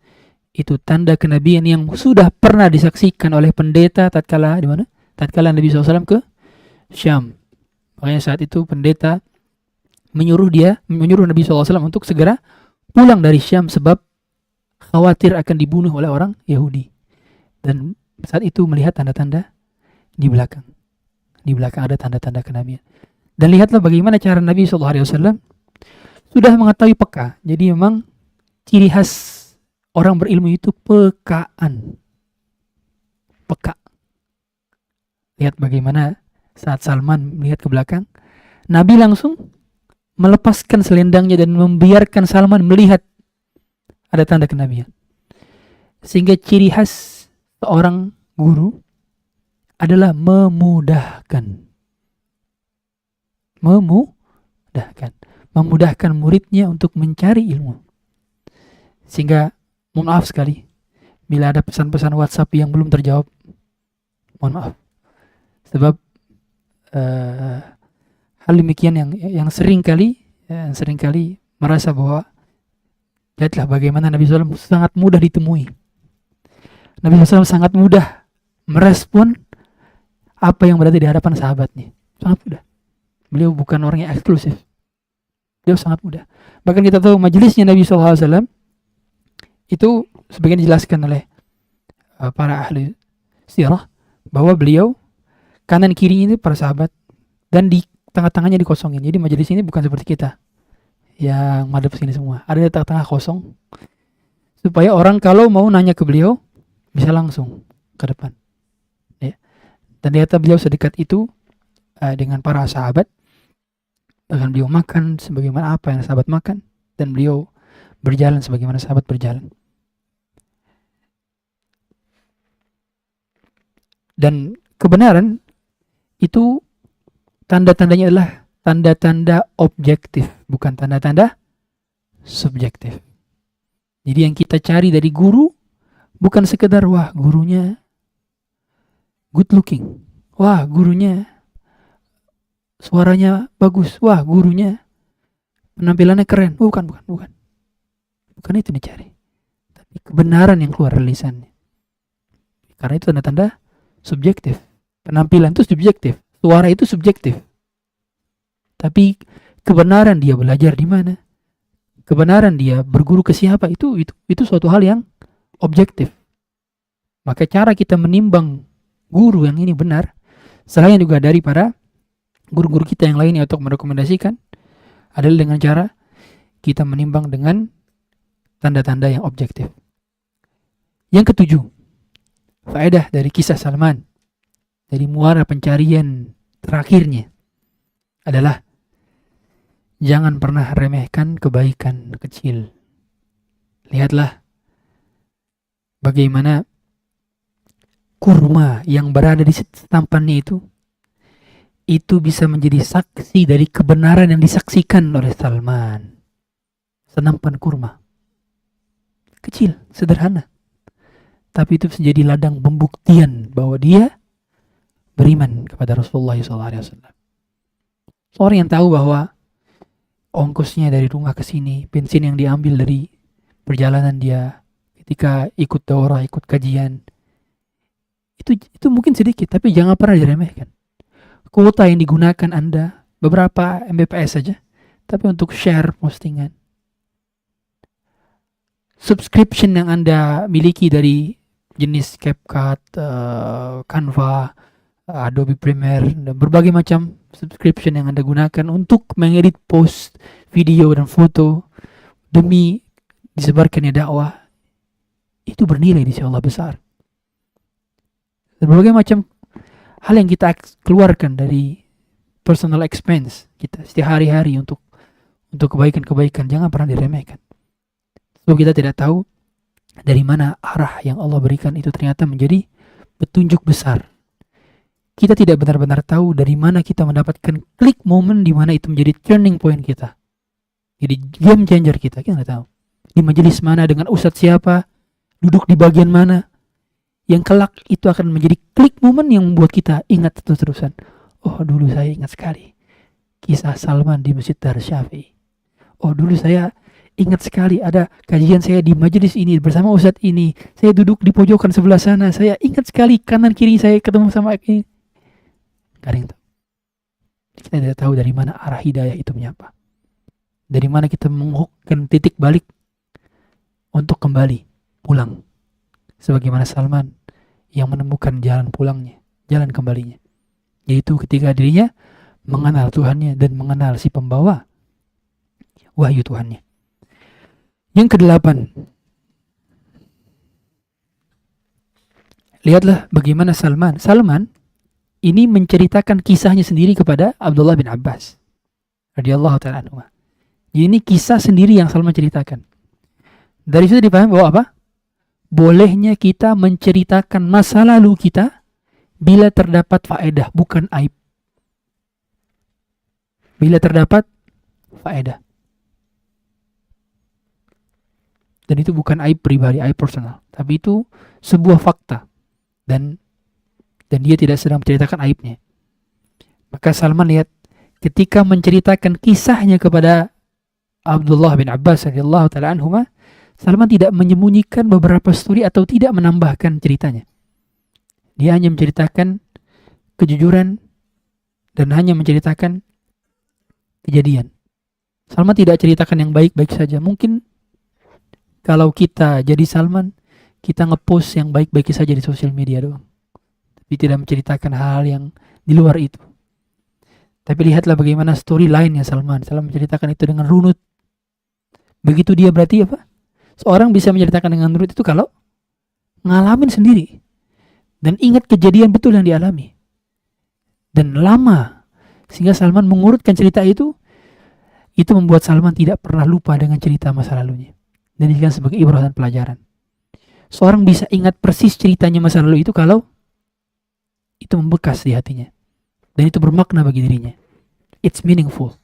itu tanda kenabian yang sudah pernah disaksikan oleh pendeta tatkala di mana? Tatkala Nabi SAW ke Syam. Makanya saat itu pendeta menyuruh Nabi SAW untuk segera pulang dari Syam sebab khawatir akan dibunuh oleh orang Yahudi. Dan saat itu melihat tanda-tanda di belakang. Di belakang ada tanda-tanda kenabian. Dan lihatlah bagaimana cara Nabi SAW sudah mengetahui peka. Jadi memang ciri khas orang berilmu itu pekaan. Peka. Lihat bagaimana saat Salman melihat ke belakang, Nabi langsung melepaskan selendangnya dan membiarkan Salman melihat ada tanda kenabian. Sehingga ciri khas seorang guru adalah memudahkan. Memudahkan muridnya untuk mencari ilmu. Sehingga mohon maaf sekali bila ada pesan-pesan WhatsApp yang belum terjawab. Mohon maaf. Sebab hal demikian yang sering kali merasa bahwa lihatlah bagaimana Nabi SAW sangat mudah ditemui. Nabi SAW sangat mudah merespon apa yang berada di hadapan sahabatnya. Sangat mudah. Beliau bukan orang yang eksklusif. Beliau sangat mudah. Bahkan kita tahu majelisnya Nabi SAW itu sebagian dijelaskan oleh para ahli sirah bahwa beliau kanan kirinya itu para sahabat dan di tengah-tengahnya dikosongin. Jadi majelis ini bukan seperti kita yang madep sini semua. Ada di tengah-tengah kosong supaya orang kalau mau nanya ke beliau bisa langsung ke depan. Ya. Dan ternyata beliau sedekat itu dengan para sahabat. Bahkan beliau makan sebagaimana apa yang sahabat makan, dan beliau berjalan sebagaimana sahabat berjalan. Dan kebenaran itu tanda-tandanya adalah tanda-tanda objektif, bukan tanda-tanda subjektif. Jadi yang kita cari dari guru bukan sekedar wah gurunya good looking, wah gurunya suaranya bagus, wah gurunya penampilannya keren. Bukan itu dicari, tapi kebenaran yang keluar dari lisannya. Karena itu tanda-tanda subjektif. Penampilan itu subjektif, suara itu subjektif. Tapi kebenaran dia belajar di mana, kebenaran dia berguru ke siapa, itu suatu hal yang objektif. Maka cara kita menimbang guru yang ini benar, selain juga dari para guru-guru kita yang lainnya untuk merekomendasikan, adalah dengan cara kita menimbang dengan tanda-tanda yang objektif. Yang ketujuh, faedah dari kisah Salman, dari muara pencarian terakhirnya adalah jangan pernah remehkan kebaikan kecil. Lihatlah bagaimana kurma yang berada di tampannya itu bisa menjadi saksi dari kebenaran yang disaksikan oleh Salman. Senampan kurma kecil, sederhana, tapi itu menjadi ladang pembuktian bahwa dia beriman kepada Rasulullah SAW. Seorang yang tahu bahwa ongkosnya dari rumah ke sini, bensin yang diambil dari perjalanan dia ketika ikut daurah, ikut kajian, itu mungkin sedikit, tapi jangan pernah diremehkan. Kuota yang digunakan Anda beberapa Mbps saja, tapi untuk share postingan, subscription yang Anda miliki dari jenis CapCut, Canva, Adobe Premiere, dan berbagai macam subscription yang Anda gunakan untuk mengedit post, video, dan foto demi disebarkannya dakwah, itu bernilai di sisi Allah besar. Dan berbagai macam hal yang kita keluarkan dari personal expense kita setiap hari-hari untuk kebaikan-kebaikan, jangan pernah diremehkan. So kita tidak tahu dari mana arah yang Allah berikan itu ternyata menjadi petunjuk besar. Kita tidak benar-benar tahu dari mana kita mendapatkan klik momen di mana itu menjadi turning point kita. Jadi game changer kita nggak tahu. Di majelis mana, dengan ustadz siapa, duduk di bagian mana, yang kelak itu akan menjadi klik momen yang membuat kita ingat terus-terusan. Oh, dulu saya ingat sekali kisah Salman di Masjid Dar Syafi'i. Oh, dulu saya ingat sekali ada kajian saya di majelis ini bersama ustadz ini. Saya duduk di pojokan sebelah sana. Saya ingat sekali kanan kiri saya ketemu sama ini. Gak ada yang tahu. Kita tidak tahu dari mana arah hidayah itu menyapa. Dari mana kita menguhkan titik balik untuk kembali pulang. Sebagaimana Salman yang menemukan jalan pulangnya, jalan kembalinya. Yaitu ketika dirinya mengenal Tuhannya dan mengenal si pembawa wahyu Tuhannya. Yang kedelapan, lihatlah bagaimana Salman ini menceritakan kisahnya sendiri kepada Abdullah bin Abbas radhiyallahu ta'ala anhu. Jadi ini kisah sendiri yang Salman ceritakan. Dari situ dipahami bahwa apa? Bolehnya kita menceritakan masa lalu kita bila terdapat faedah, bukan aib. Bila terdapat faedah. Dan itu bukan aib pribadi, aib personal. Tapi itu sebuah fakta. Dan dia tidak sedang menceritakan aibnya. Maka Salman lihat ketika menceritakan kisahnya kepada Abdullah bin Abbas radhiyallahu ta'ala anhuma, Salman tidak menyembunyikan beberapa story atau tidak menambahkan ceritanya. Dia hanya menceritakan kejujuran dan hanya menceritakan kejadian. Salman tidak ceritakan yang baik-baik saja. Mungkin kalau kita jadi Salman, kita ngepost yang baik-baik saja di sosial media doang. Tapi tidak menceritakan hal-hal yang di luar itu. Tapi lihatlah bagaimana storyline-nya Salman. Salman menceritakan itu dengan runut. Begitu dia berarti apa? Seorang bisa menceritakan dengan runut itu kalau ngalamin sendiri. Dan ingat kejadian betul yang dialami. Dan lama. Sehingga Salman mengurutkan cerita itu membuat Salman tidak pernah lupa dengan cerita masa lalunya. Dan dijadikan sebagai ibrah dan pelajaran. Seorang bisa ingat persis ceritanya masa lalu itu kalau itu membekas di hatinya. Dan itu bermakna bagi dirinya. It's meaningful.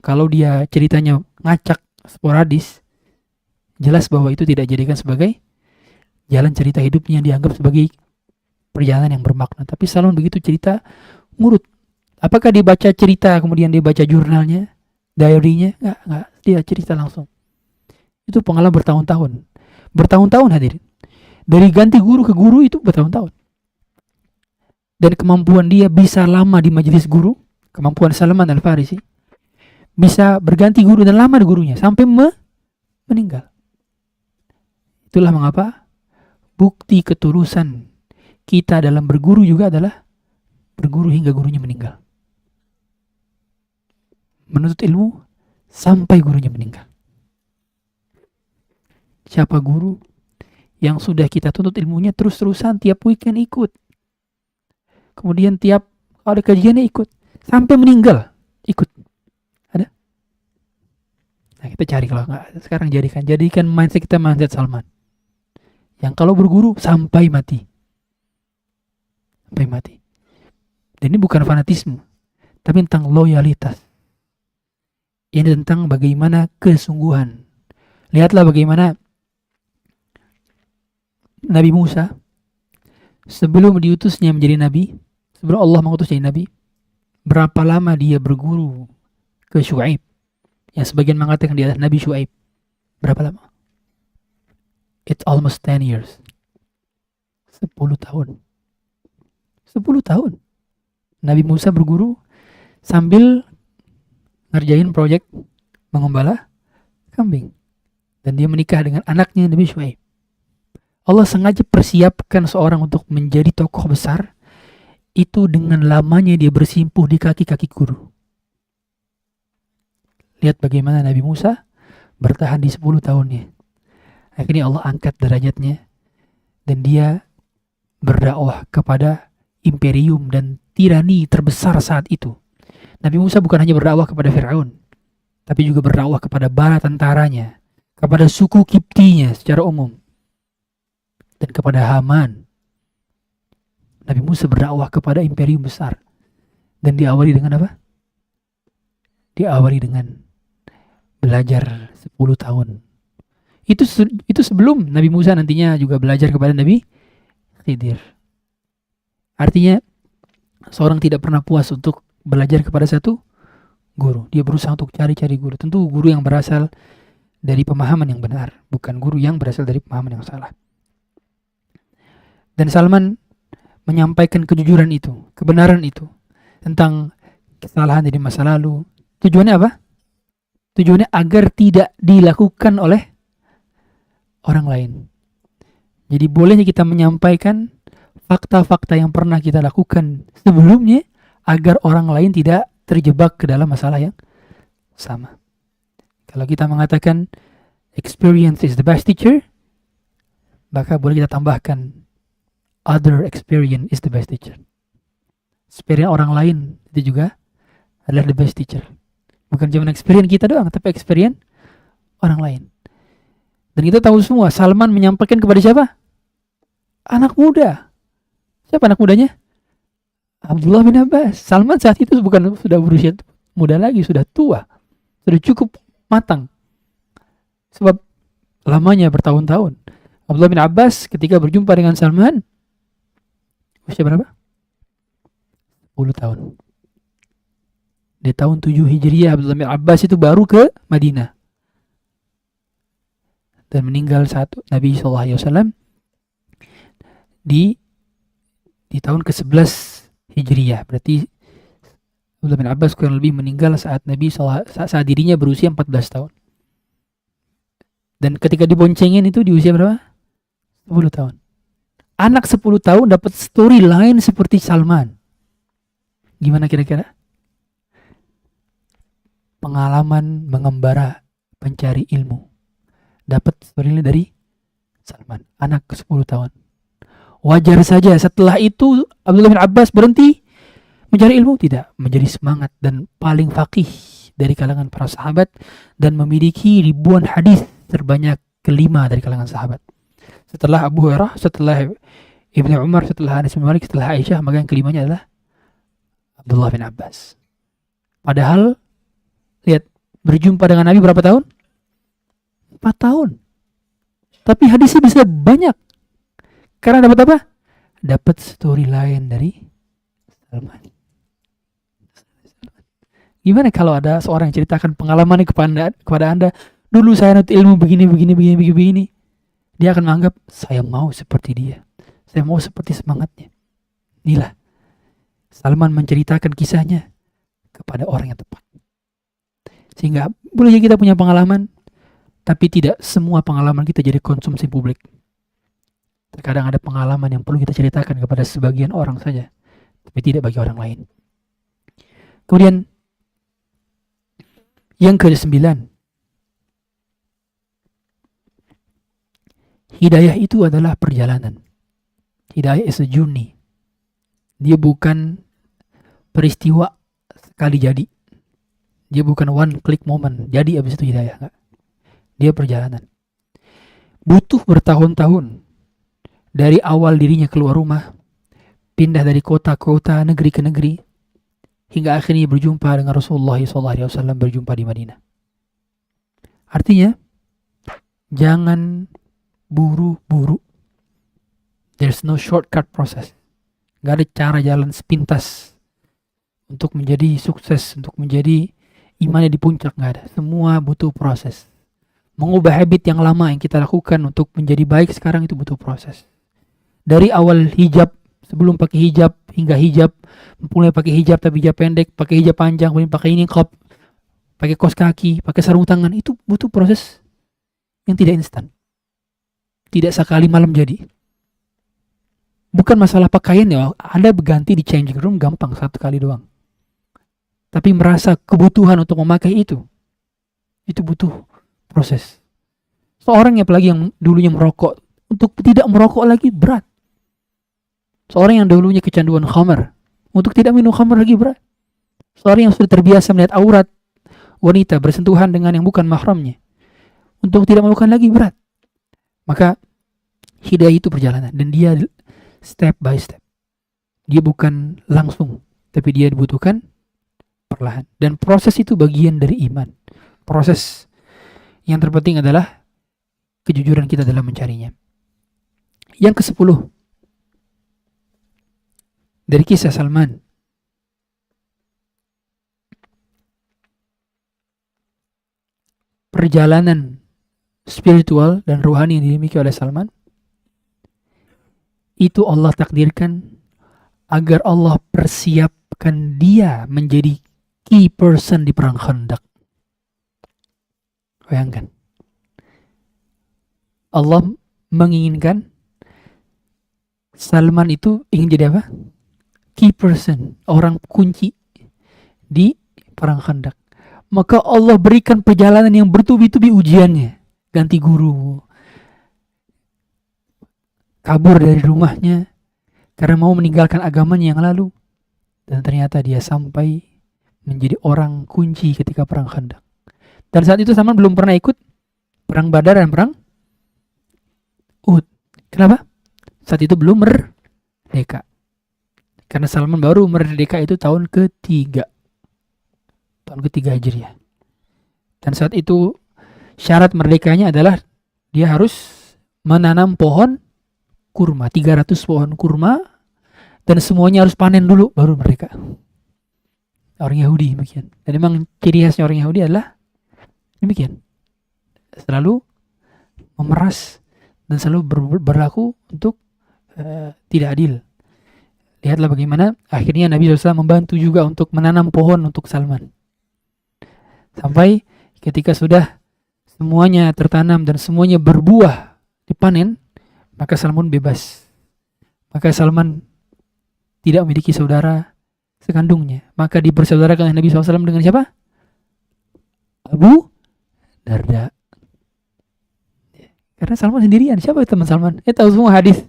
Kalau dia ceritanya ngacak, sporadis, jelas bahwa itu tidak dijadikan sebagai jalan cerita hidupnya yang dianggap sebagai perjalanan yang bermakna. Tapi Salman begitu cerita, ngurut. Apakah dia baca cerita, kemudian dia baca jurnalnya, diary-nya? Enggak. Dia cerita langsung. Itu pengalaman bertahun-tahun. Bertahun-tahun hadirin. Dari ganti guru ke guru itu bertahun-tahun. Dan kemampuan dia bisa lama di majelis guru, kemampuan Salman Al-Farisi, bisa berganti guru dan lama di gurunya sampai meninggal. Itulah mengapa bukti ketulusan kita dalam berguru juga adalah berguru hingga gurunya meninggal. Menuntut ilmu sampai gurunya meninggal. Siapa guru yang sudah kita tuntut ilmunya terus-terusan tiap weekend ikut? Kemudian tiap ada kajiannya ikut. Sampai meninggal ikut. Ada? Nah kita cari, kalau enggak sekarang jadikan mindset kita mindset Salman. Yang kalau berguru sampai mati. Sampai mati. Dan ini bukan fanatisme. Tapi tentang loyalitas. Ini tentang bagaimana kesungguhan. Lihatlah bagaimana Nabi Musa sebelum diutusnya menjadi nabi, sebelum Allah mengutusnya jadi nabi, berapa lama dia berguru ke Syuaib, yang sebagian mengatakan dia adalah Nabi Syuaib. Berapa lama? It's almost 10 years. 10 tahun. 10 tahun. Nabi Musa berguru sambil ngerjain proyek mengembala kambing. Dan dia menikah dengan anaknya Nabi Syuaib. Allah sengaja persiapkan seorang untuk menjadi tokoh besar itu dengan lamanya dia bersimpuh di kaki-kaki guru. Lihat bagaimana Nabi Musa bertahan di 10 tahunnya. Akhirnya Allah angkat derajatnya dan dia berdakwah kepada imperium dan tirani terbesar saat itu. Nabi Musa bukan hanya berdakwah kepada Fir'aun, tapi juga berdakwah kepada bala tentaranya, kepada suku Kiptinya secara umum, dan kepada Haman. Nabi Musa berdakwah kepada imperium besar. Dan diawali dengan apa? Diawali dengan belajar 10 tahun. Itu sebelum Nabi Musa nantinya juga belajar kepada Nabi Khidir. Artinya seorang tidak pernah puas untuk belajar kepada satu guru. Dia berusaha untuk cari-cari guru. Tentu guru yang berasal dari pemahaman yang benar, bukan guru yang berasal dari pemahaman yang salah. Dan Salman menyampaikan kejujuran itu, kebenaran itu, tentang kesalahan dari masa lalu. Tujuannya apa? Tujuannya agar tidak dilakukan oleh orang lain. Jadi bolehnya kita menyampaikan fakta-fakta yang pernah kita lakukan sebelumnya agar orang lain tidak terjebak ke dalam masalah yang sama. Kalau kita mengatakan experience is the best teacher, maka boleh kita tambahkan other experience is the best teacher. Experience orang lain itu juga adalah the best teacher. Bukan cuma experience kita doang, tapi experience orang lain. Dan kita tahu semua, Salman menyampaikan kepada siapa? Anak muda. Siapa anak mudanya? Abdullah bin Abbas. Salman saat itu bukan sudah berusia muda lagi, sudah tua. Sudah cukup matang. Sebab lamanya bertahun-tahun. Abdullah bin Abbas ketika berjumpa dengan Salman, usia berapa? 10 tahun. Di tahun 7 Hijriah, Abdullah bin Abbas itu baru ke Madinah. Dan meninggal saat Nabi SAW di tahun ke-11 Hijriah. Berarti Abdullah bin Abbas kurang lebih meninggal saat saat dirinya berusia 14 tahun. Dan ketika diboncengin itu di usia berapa? 10 tahun. Anak 10 tahun dapat storyline seperti Salman. Gimana kira-kira? Pengalaman mengembara pencari ilmu. Dapat storyline dari Salman, anak ke 10 tahun. Wajar saja setelah itu Abdullah bin Abbas berhenti mencari ilmu? Tidak, menjadi semangat dan paling faqih dari kalangan para sahabat dan memiliki ribuan hadis terbanyak kelima dari kalangan sahabat. Setelah Abu Hurairah, setelah Ibnu Umar, setelah Anas bin Malik, setelah Aisyah, maka yang kelimanya adalah Abdullah bin Abbas. Padahal lihat, berjumpa dengan Nabi berapa tahun? 4 tahun. Tapi hadisnya bisa banyak. Karena dapat apa? Dapat storyline dari Salman. Gimana kalau ada seorang yang ceritakan pengalamannya kepada Anda, dulu saya nut ilmu begini. Dia akan menganggap, saya mau seperti dia. Saya mau seperti semangatnya. Inilah. Salman menceritakan kisahnya kepada orang yang tepat. Sehingga boleh kita punya pengalaman, tapi tidak semua pengalaman kita jadi konsumsi publik. Terkadang ada pengalaman yang perlu kita ceritakan kepada sebagian orang saja, tapi tidak bagi orang lain. Kemudian yang ke-9, hidayah itu adalah perjalanan. Hidayah is a journey. Dia bukan peristiwa sekali jadi. Dia bukan one click moment. Jadi habis itu hidayah, enggak. Dia perjalanan. Butuh bertahun-tahun. Dari awal dirinya keluar rumah, pindah dari kota ke kota, negeri ke negeri, hingga akhirnya berjumpa dengan Rasulullah SAW, berjumpa di Madinah. Artinya, jangan buru-buru. There's no shortcut process. Gak ada cara jalan sepintas untuk menjadi sukses, untuk menjadi imannya di puncak. Gak ada. Semua butuh proses. Mengubah habit yang lama yang kita lakukan untuk menjadi baik sekarang itu butuh proses. Dari awal hijab, sebelum pakai hijab, hingga hijab, mulai pakai hijab tapi hijab pendek, pakai hijab panjang, kemudian pakai niqab, pakai kaos kaki, pakai sarung tangan, itu butuh proses yang tidak instan. Tidak sekali malam jadi. Bukan masalah pakaian ya, Anda berganti di changing room gampang 1 kali doang. Tapi merasa kebutuhan untuk memakai itu butuh proses. Seorang yang apalagi yang dulunya merokok, untuk tidak merokok lagi berat. Seorang yang dulunya kecanduan khamar, untuk tidak minum khamar lagi berat. Seorang yang sudah terbiasa melihat aurat wanita bersentuhan dengan yang bukan mahramnya, untuk tidak melakukan lagi berat. Maka hidayah itu perjalanan, dan dia step by step. Dia bukan langsung, tapi dia dibutuhkan perlahan. Dan proses itu bagian dari iman. Proses yang terpenting adalah kejujuran kita dalam mencarinya. Yang ke-10 dari kisah Salman. Perjalanan spiritual dan rohani yang dimiliki oleh Salman itu Allah takdirkan agar Allah persiapkan dia menjadi key person di perang Khandaq. Bayangkan, Allah menginginkan Salman itu ingin jadi apa? Key person, orang kunci di perang Khandaq. Maka Allah berikan perjalanan yang bertubi-tubi ujiannya. Ganti guru, kabur dari rumahnya karena mau meninggalkan agamanya yang lalu, dan ternyata dia sampai menjadi orang kunci ketika perang Khandaq. Dan saat itu Salman belum pernah ikut perang Badar dan perang Uhud. Kenapa? Saat itu belum merdeka. Karena Salman baru merdeka itu tahun ketiga Hijriah. Dan saat itu syarat merdekanya adalah dia harus menanam pohon kurma, 300 pohon kurma, dan semuanya harus panen dulu baru merdeka. Orang Yahudi demikian. Dan memang ciri khasnya orang Yahudi adalah demikian. Selalu memeras dan selalu berlaku untuk tidak adil. Lihatlah bagaimana akhirnya Nabi SAW membantu juga untuk menanam pohon untuk Salman. Sampai ketika sudah semuanya tertanam dan semuanya berbuah dipanen, maka Salman bebas. Maka Salman tidak memiliki saudara sekandungnya. Maka dipersaudarakan oleh Nabi SAW dengan siapa? Abu Darda. Karena Salman sendirian. Siapa teman Salman? Tahu semua hadis.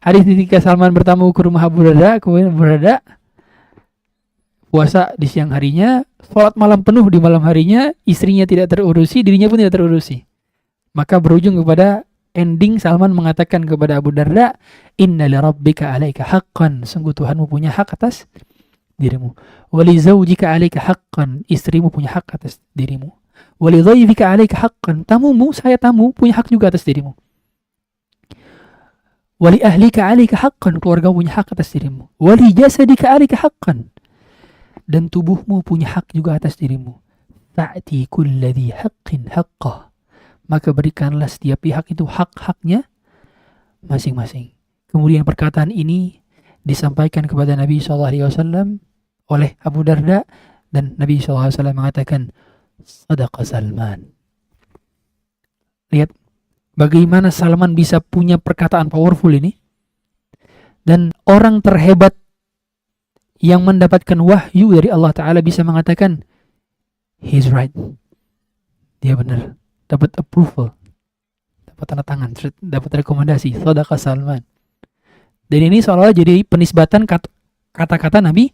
Hadis ketika Salman bertamu ke rumah Abu Darda, kemudian Abu Darda puasa di siang harinya, sholat malam penuh di malam harinya, istrinya tidak terurusi, dirinya pun tidak terurusi. Maka berujung kepada ending Salman mengatakan kepada Abu Darda, "Inna li rabbika 'alaika haqqan." Sungguh Tuhanmu punya hak atas dirimu. Wa li zawjika 'alaika haqqan. Istrimu punya hak atas dirimu. Wa li dhaifika 'alaika haqqan. Tamumu, saya tamu, punya hak juga atas dirimu. Wa li ahlika 'alaika haqqan. Keluarga punya hak atas dirimu. Wa li jasadika 'alaika haqqan. Dan tubuhmu punya hak juga atas dirimu. Fa'ti kulladhi haqqin haqqah. Maka berikanlah setiap pihak itu hak-haknya masing-masing. Kemudian perkataan ini disampaikan kepada Nabi SAW oleh Abu Darda, dan Nabi SAW mengatakan, "Sadaqa Salman." Lihat bagaimana Salman bisa punya perkataan powerful ini. Dan orang terhebat yang mendapatkan wahyu dari Allah Ta'ala bisa mengatakan, he's right. Dia benar. Dapat approval. Dapat tanda tangan. Dapat rekomendasi. Sadaqa Salman. Dan ini seolah-olah jadi penisbatan kata-kata Nabi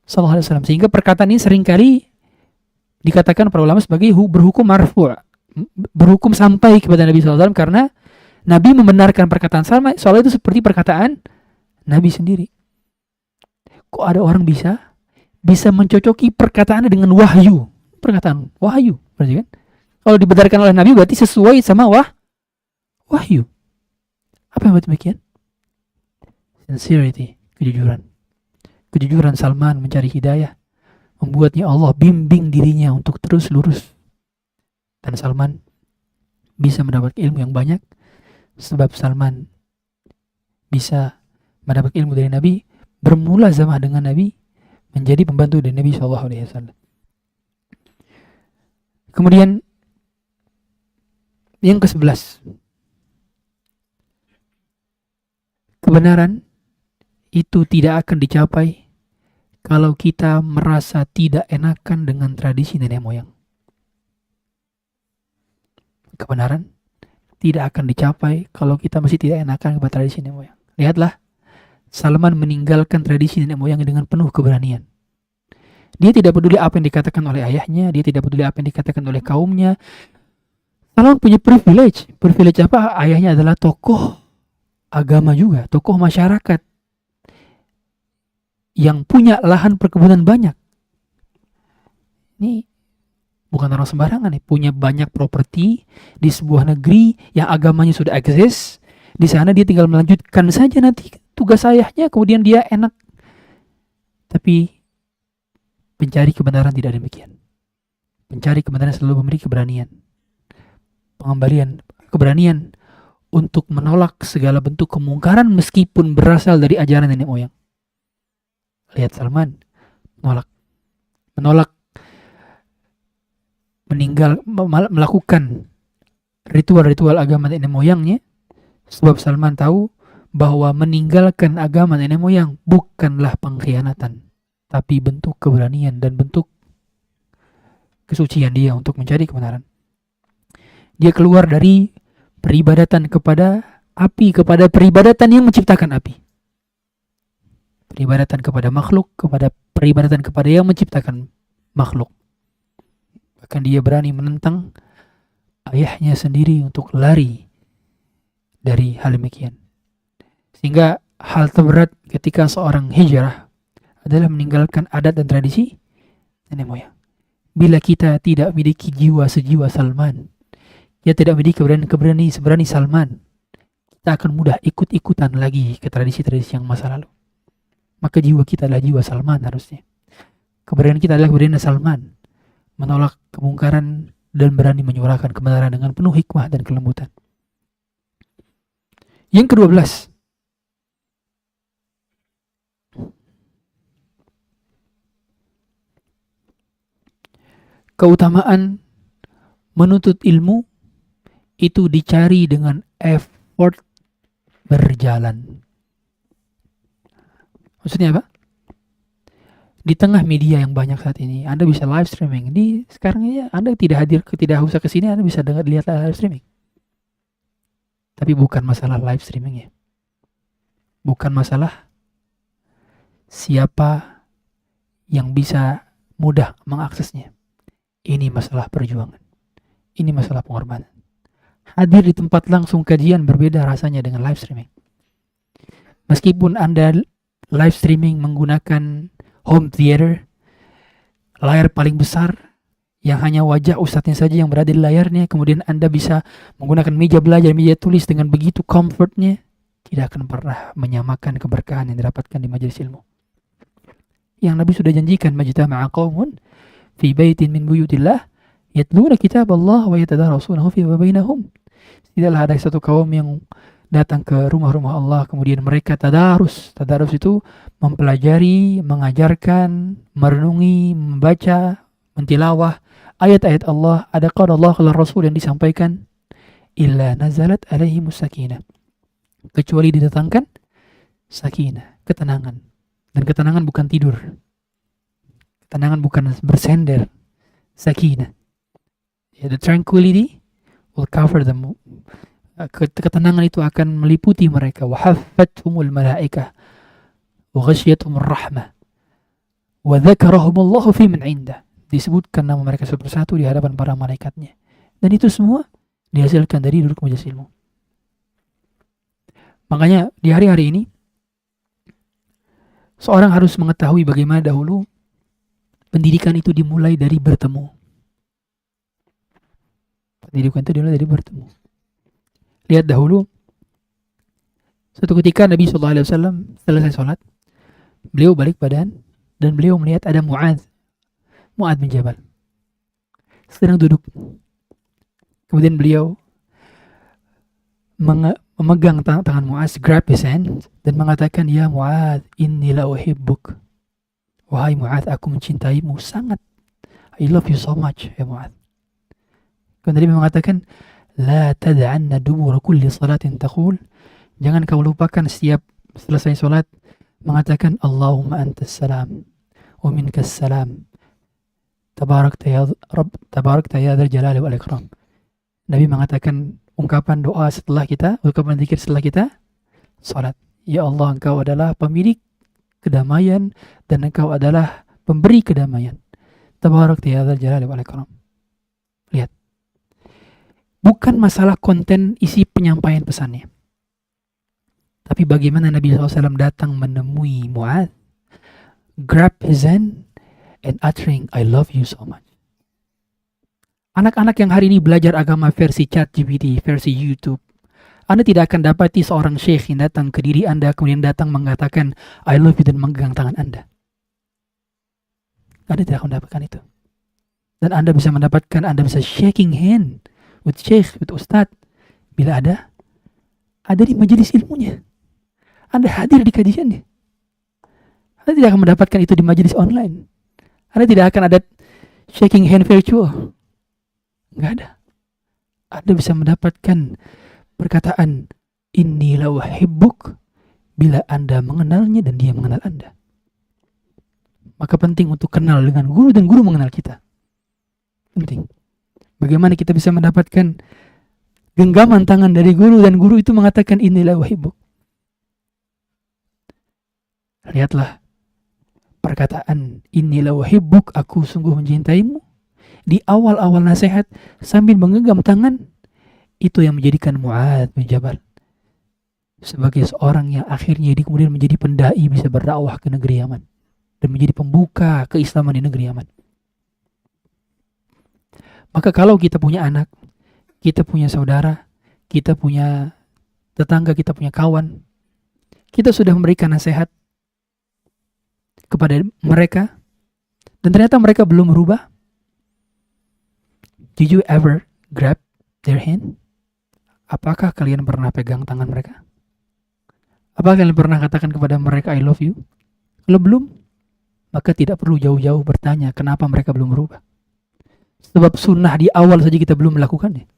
SAW. Sehingga perkataan ini seringkali dikatakan para ulama sebagai berhukum marfu'. Berhukum sampai kepada Nabi SAW, karena Nabi membenarkan perkataan Salman, soalnya itu seperti perkataan Nabi sendiri. Kok ada orang bisa mencocoki perkataannya dengan wahyu? Perkataan wahyu, berarti kan? Kalau dibenarkan oleh Nabi berarti sesuai sama wahyu. Apa yang demikian? Sincerity, kejujuran. Kejujuran Salman mencari hidayah membuatnya Allah bimbing dirinya untuk terus lurus. Dan Salman bisa mendapat ilmu yang banyak sebab Salman bisa mendapat ilmu dari Nabi, bermula zamah dengan Nabi, menjadi pembantu dari Nabi SAW. Kemudian yang ke-11, kebenaran itu tidak akan dicapai kalau kita merasa tidak enakan dengan tradisi nenek moyang. Kebenaran tidak akan dicapai kalau kita masih tidak enakan kepada tradisi nenek moyang. Lihatlah, Salman meninggalkan tradisi nenek moyang dengan penuh keberanian. Dia tidak peduli apa yang dikatakan oleh ayahnya, dia tidak peduli apa yang dikatakan oleh kaumnya. Salman punya privilege. Privilege apa? Ayahnya adalah tokoh agama juga, tokoh masyarakat yang punya lahan perkebunan banyak. Ini bukan orang sembarangan nih, punya banyak properti di sebuah negeri yang agamanya sudah eksis. Di sana dia tinggal melanjutkan saja nanti tugas ayahnya, kemudian dia enak. Tapi pencari kebenaran tidak demikian. Pencari kebenaran selalu memiliki keberanian. Pengembalian, keberanian untuk menolak segala bentuk kemungkaran meskipun berasal dari ajaran nenek moyang. Lihat Salman menolak melakukan ritual-ritual agama nenek moyangnya, sebab Salman tahu bahwa meninggalkan agama nenek moyang bukanlah pengkhianatan, tapi bentuk keberanian dan bentuk kesucian dia untuk mencari kebenaran. Dia keluar dari peribadatan kepada api, kepada peribadatan yang menciptakan api. Peribadatan kepada makhluk, kepada peribadatan kepada yang menciptakan makhluk. Bahkan dia berani menentang ayahnya sendiri untuk lari dari hal demikian. Sehingga hal terberat ketika seorang hijrah adalah meninggalkan adat dan tradisi nenek moyang. Bila kita tidak memiliki jiwa sejiwa Salman, dia tidak memiliki keberani Salman, kita akan mudah ikut-ikutan lagi ke tradisi-tradisi yang masa lalu. Maka jiwa kita adalah jiwa Salman harusnya. Keberanian kita adalah keberanian Salman, menolak kemungkaran dan berani menyuarakan kebenaran dengan penuh hikmah dan kelembutan. Yang ke-12, keutamaan menuntut ilmu itu dicari dengan effort berjalan. Maksudnya apa? Di tengah media yang banyak saat ini, Anda bisa live streaming. Sekarang ya Anda tidak usah ke sini, Anda bisa lihat live streaming. Tapi bukan masalah live streamingnya. Bukan masalah siapa yang bisa mudah mengaksesnya. Ini masalah perjuangan. Ini masalah pengorbanan. Hadir di tempat langsung kajian berbeda rasanya dengan live streaming. Meskipun Anda live streaming menggunakan home theater, layar paling besar yang hanya wajah ustadznya saja yang berada di layarnya, kemudian Anda bisa menggunakan meja belajar, meja tulis dengan begitu comfortnya, tidak akan pernah menyamakan keberkahan yang didapatkan di majelis ilmu. Yang Nabi sudah janjikan, majtama'a qaumun fi baitin min buyutillah yatluna kitab Allah wa yatadarasunahu fi bainahum. Tidaklah ada satu kaum yang datang ke rumah-rumah Allah, kemudian mereka tadarus. Tadarus itu mempelajari, mengajarkan, merenungi, membaca, mentilawah ayat-ayat Allah. Ada qala Allah qala Rasul yang disampaikan, illa nazalat alaihimus sakinah, kecuali didatangkan sakinah, ketenangan. Dan ketenangan bukan tidur, ketenangan bukan bersender, sakinah. The tranquility will cover them. Ketenangan itu akan meliputi mereka. Wa haffathumul malaikah wa ghashiyatuhumur rahmah wa dzakarahumullahu fi man indah. Disebutkan nama mereka satu persatu di hadapan para malaikatnya. Dan itu semua dihasilkan dari duduk majelis ilmu. Makanya di hari-hari ini seorang harus mengetahui bagaimana dahulu pendidikan itu dimulai dari bertemu. Pendidikan itu dimulai dari bertemu. Lihat dahulu, suatu ketika Nabi SAW selesai sholat, beliau balik badan dan beliau melihat ada Mu'adz bin Jabal sedang duduk. Kemudian beliau memegang tangan Mu'adz, grab his hand, dan mengatakan, ya Mu'adz, inni la uhibbuk. Wahai Mu'adz, aku mencintaimu sangat. I love you so much, ya Mu'adz. Kemudian dia mengatakan, la tad'anna dubura kulli salatin taqul, jangan kau lupakan setiap selesai salat mengatakan Allahumma antas salam wa minkas salam tabarakta ya Rabb, tabarakta ya dzal jalali wal ikram. Nabi mengatakan ungkapan doa setelah kita, ungkapan zikir setelah kita salat. Ya Allah, engkau adalah pemilik kedamaian dan engkau adalah pemberi kedamaian. Tabarakta ya dzal jalali wal ikram. Lihat, Bukan masalah konten isi penyampaian pesannya. Tapi bagaimana Nabi SAW datang menemui Mu'adz, grab his hand, and uttering, I love you so much. Anak-anak yang hari ini belajar agama versi ChatGPT, versi YouTube, Anda tidak akan dapati seorang syekh yang datang ke diri Anda, kemudian datang mengatakan, I love you, dan memegang tangan Anda. Anda tidak akan mendapatkan itu. Dan Anda bisa mendapatkan, Anda bisa shaking hand with syekh, with ustadz, bila ada di majelis ilmunya. Anda hadir di kajiannya. Anda tidak akan mendapatkan itu di majelis online. Anda tidak akan ada shaking hand virtual. Enggak ada. Anda bisa mendapatkan perkataan inni la uhibbuk bila Anda mengenalnya dan dia mengenal Anda. Maka penting untuk kenal dengan guru dan guru mengenal kita. Penting. Bagaimana kita bisa mendapatkan genggaman tangan dari guru dan guru itu mengatakan inni la uhibbuk. Lihatlah perkataan inni la uhibbuk, aku sungguh mencintaimu, di awal-awal nasihat sambil menggenggam tangan, itu yang menjadikan Mu'adz bin Jabal sebagai seorang yang akhirnya kemudian menjadi pendai, bisa berdakwah ke negeri Yaman dan menjadi pembuka keislaman di negeri Yaman. Maka kalau kita punya anak, kita punya saudara, kita punya tetangga, kita punya kawan, kita sudah memberikan nasihat kepada mereka dan ternyata mereka belum berubah, did you ever grab their hand? Apakah kalian pernah pegang tangan mereka? Apakah kalian pernah katakan kepada mereka I love you? Kalau belum, maka tidak perlu jauh-jauh bertanya kenapa mereka belum berubah. Sebab sunnah di awal saja kita belum melakukannya.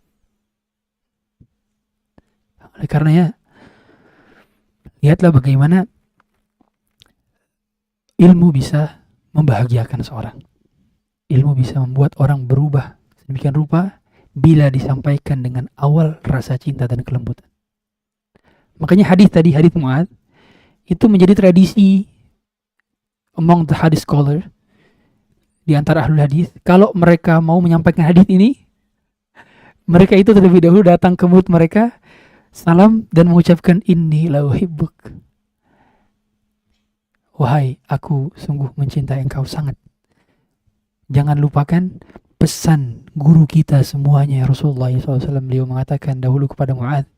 Oleh karenanya, lihatlah bagaimana ilmu bisa membahagiakan seorang. Ilmu bisa membuat orang berubah sedemikian rupa bila disampaikan dengan awal rasa cinta dan kelembutan. Makanya hadis Mu'adz itu menjadi tradisi among the hadith scholar, di antara ahlul hadis. Kalau mereka mau menyampaikan hadis ini, mereka itu terlebih dahulu datang ke murid mereka, salam dan mengucapkan inni la uhibbuk. Wahai, aku sungguh mencintai engkau sangat. Jangan lupakan pesan guru kita semuanya, Rasulullah SAW. Beliau mengatakan dahulu kepada Mu'adz,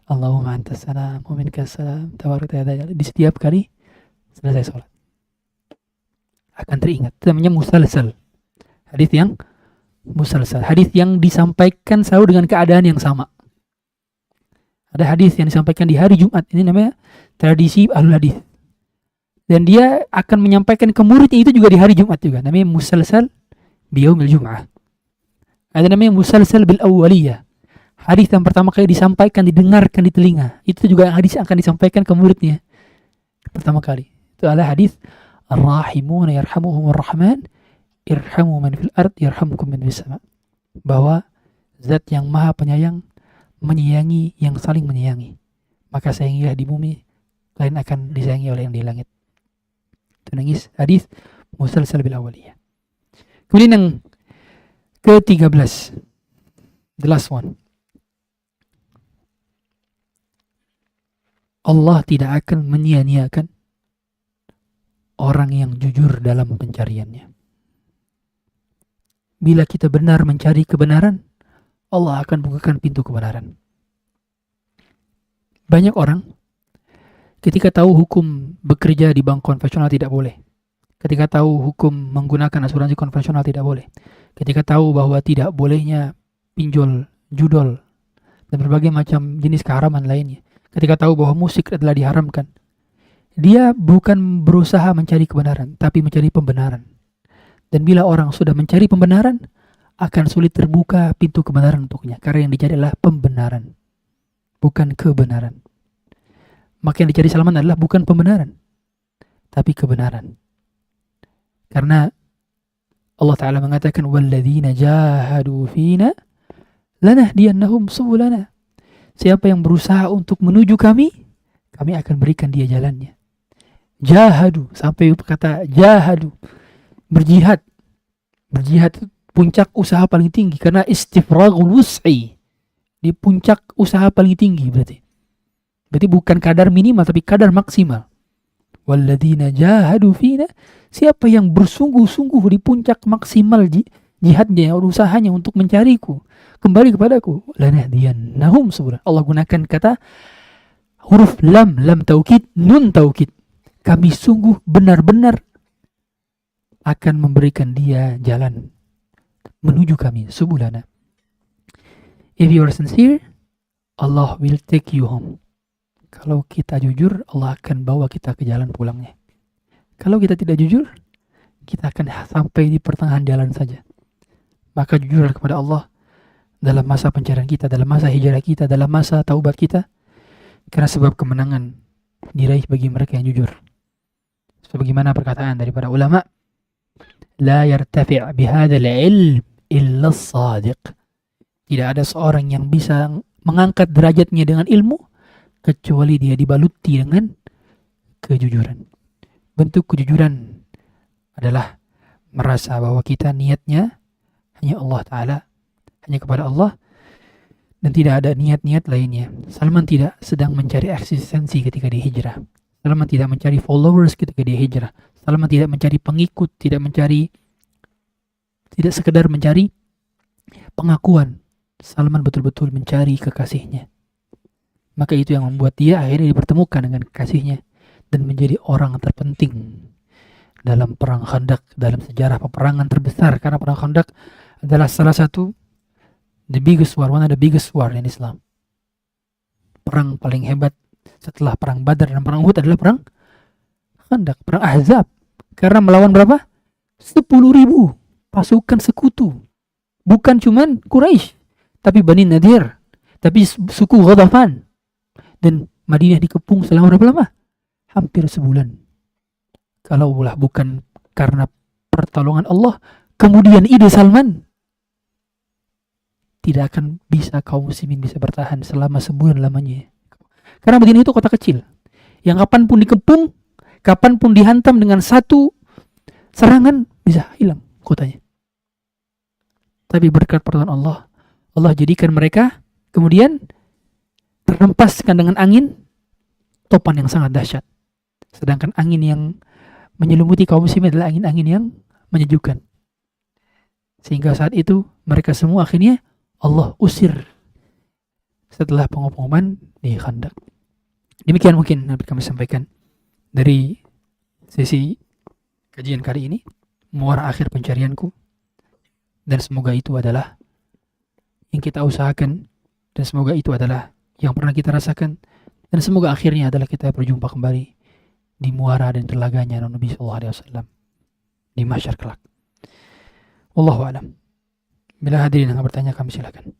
Allahumma antas salam wa minkas salam tabarakta ya dzal. Di setiap kali selesai sholat akan teringat. Itu namanya musalsal. Hadis yang musalsal, hadis yang disampaikan selalu dengan keadaan yang sama. Ada hadis yang disampaikan di hari Jumat, ini namanya tradisi ahlul hadis. Dan dia akan menyampaikan ke muridnya itu juga di hari Jumat juga. Namanya musalsal biyaumil Jum'ah. Ada namanya musalsal bil awwaliyah. Hadis yang pertama kali disampaikan, didengarkan di telinga. Itu juga hadis yang akan disampaikan ke muridnya pertama kali. Itu adalah hadis Ar-Rahimuna yarhamuhumur Rahman, irhamu man fil ard yarhamkum man fis sama. Bahwa zat yang maha penyayang menyayangi yang saling menyayangi. Maka sayangilah di bumi, kalian akan disayangi oleh yang di langit. Itu nangis hadis musalsal bil awwaliyah. Kemudian yang ke-13, the last one. Allah tidak akan menyia-nyiakan orang yang jujur dalam pencariannya. Bila kita benar mencari kebenaran, Allah akan bukakan pintu kebenaran. Banyak orang ketika tahu hukum bekerja di bank konvensional tidak boleh, ketika tahu hukum menggunakan asuransi konvensional tidak boleh, ketika tahu bahwa tidak bolehnya pinjol, judol, dan berbagai macam jenis keharaman lainnya, ketika tahu bahwa musik adalah diharamkan, dia bukan berusaha mencari kebenaran, tapi mencari pembenaran. Dan bila orang sudah mencari pembenaran, akan sulit terbuka pintu kebenaran untuknya. Karena yang dicari adalah pembenaran, bukan kebenaran. Maka yang dicari Salman adalah bukan pembenaran, tapi kebenaran. Karena Allah Ta'ala mengatakan, وَالَّذِينَ جَاهَدُوا فِينَا لَنَهْدِيَنَّهُمْ سُبُلَنَا. Siapa yang berusaha untuk menuju kami, kami akan berikan dia jalannya. Jahadu, sampai kata jahadu, berjihad itu puncak usaha paling tinggi, karena istifraghul wus'i, di puncak usaha paling tinggi berarti. Berarti bukan kadar minimal tapi kadar maksimal. Walladzina jahadu fina, siapa yang bersungguh-sungguh di puncak maksimal jihadnya, usahanya untuk mencariku, kembali kepadaku, lanahdiyannahum subulana. Allah gunakan kata huruf lam taukid, nun taukid. Kami sungguh benar-benar akan memberikan dia jalan menuju kami, subulana. If you are sincere, Allah will take you home. Kalau kita jujur, Allah akan bawa kita ke jalan pulangnya. Kalau kita tidak jujur, kita akan sampai di pertengahan jalan saja. Maka jujurlah kepada Allah dalam masa pencarian kita, dalam masa hijrah kita, dalam masa taubat kita. Karena sebab kemenangan diraih bagi mereka yang jujur. Sebagaimana perkataan daripada ulama, la yartafi' bihadzal ilm illa as-sadiq. Tidak ada seorang yang bisa mengangkat derajatnya dengan ilmu kecuali dia dibaluti dengan kejujuran. Bentuk kejujuran adalah merasa bahwa kita niatnya hanya Allah Ta'ala, hanya kepada Allah, dan tidak ada niat-niat lainnya. Salman tidak sedang mencari eksistensi ketika dia hijrah. Salman tidak mencari followers ketika dia hijrah. Salman tidak mencari pengikut, tidak sekedar mencari pengakuan. Salman betul-betul mencari kekasihnya. Maka itu yang membuat dia akhirnya dipertemukan dengan kekasihnya dan menjadi orang terpenting dalam perang Khandaq, dalam sejarah peperangan terbesar. Karena perang Khandaq adalah salah satu one of the biggest war in Islam. Perang paling hebat setelah perang Badar dan perang Uhud adalah perang Khandaq, perang Ahzab. Karena melawan berapa? 10.000 pasukan sekutu. Bukan cuman Quraisy, tapi Bani Nadir, tapi suku Ghadafan. Dan Madinah dikepung selama berapa lama? Hampir sebulan. Kalaulah bukan karena pertolongan Allah, kemudian ide Salman, tidak akan bisa kaum muslimin bisa bertahan selama sebulan lamanya. Karena Madinah itu kota kecil, yang kapanpun dikepung, kapanpun dihantam dengan satu serangan, bisa hilang kotanya. Tapi berkat pertolongan Allah, Allah jadikan mereka kemudian terhempaskan dengan angin topan yang sangat dahsyat. Sedangkan angin yang menyelimuti kaum muslimin adalah angin-angin yang menyejukkan. Sehingga saat itu mereka semua akhirnya Allah usir setelah pengumuman di Khandaq. Demikian mungkin yang kami sampaikan dari sesi kajian kali ini, muara akhir pencarianku, dan semoga itu adalah yang kita usahakan, dan semoga itu adalah yang pernah kita rasakan, dan semoga akhirnya adalah kita berjumpa kembali di muara dan telaganya Nabi sallallahu alaihi wasallam di mahsyar kelak. Wallahu a'lam. Bila hadirin yang bertanya kami silakan.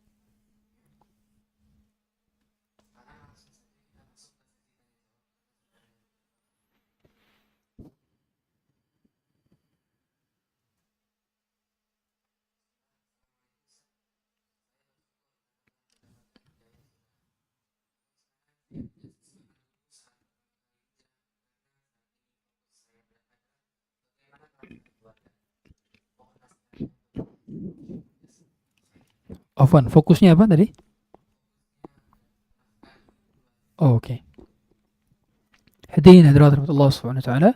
Afwan, fokusnya apa tadi? Oh, oke. Hadirin hadirat Allah Subhanahu wa taala.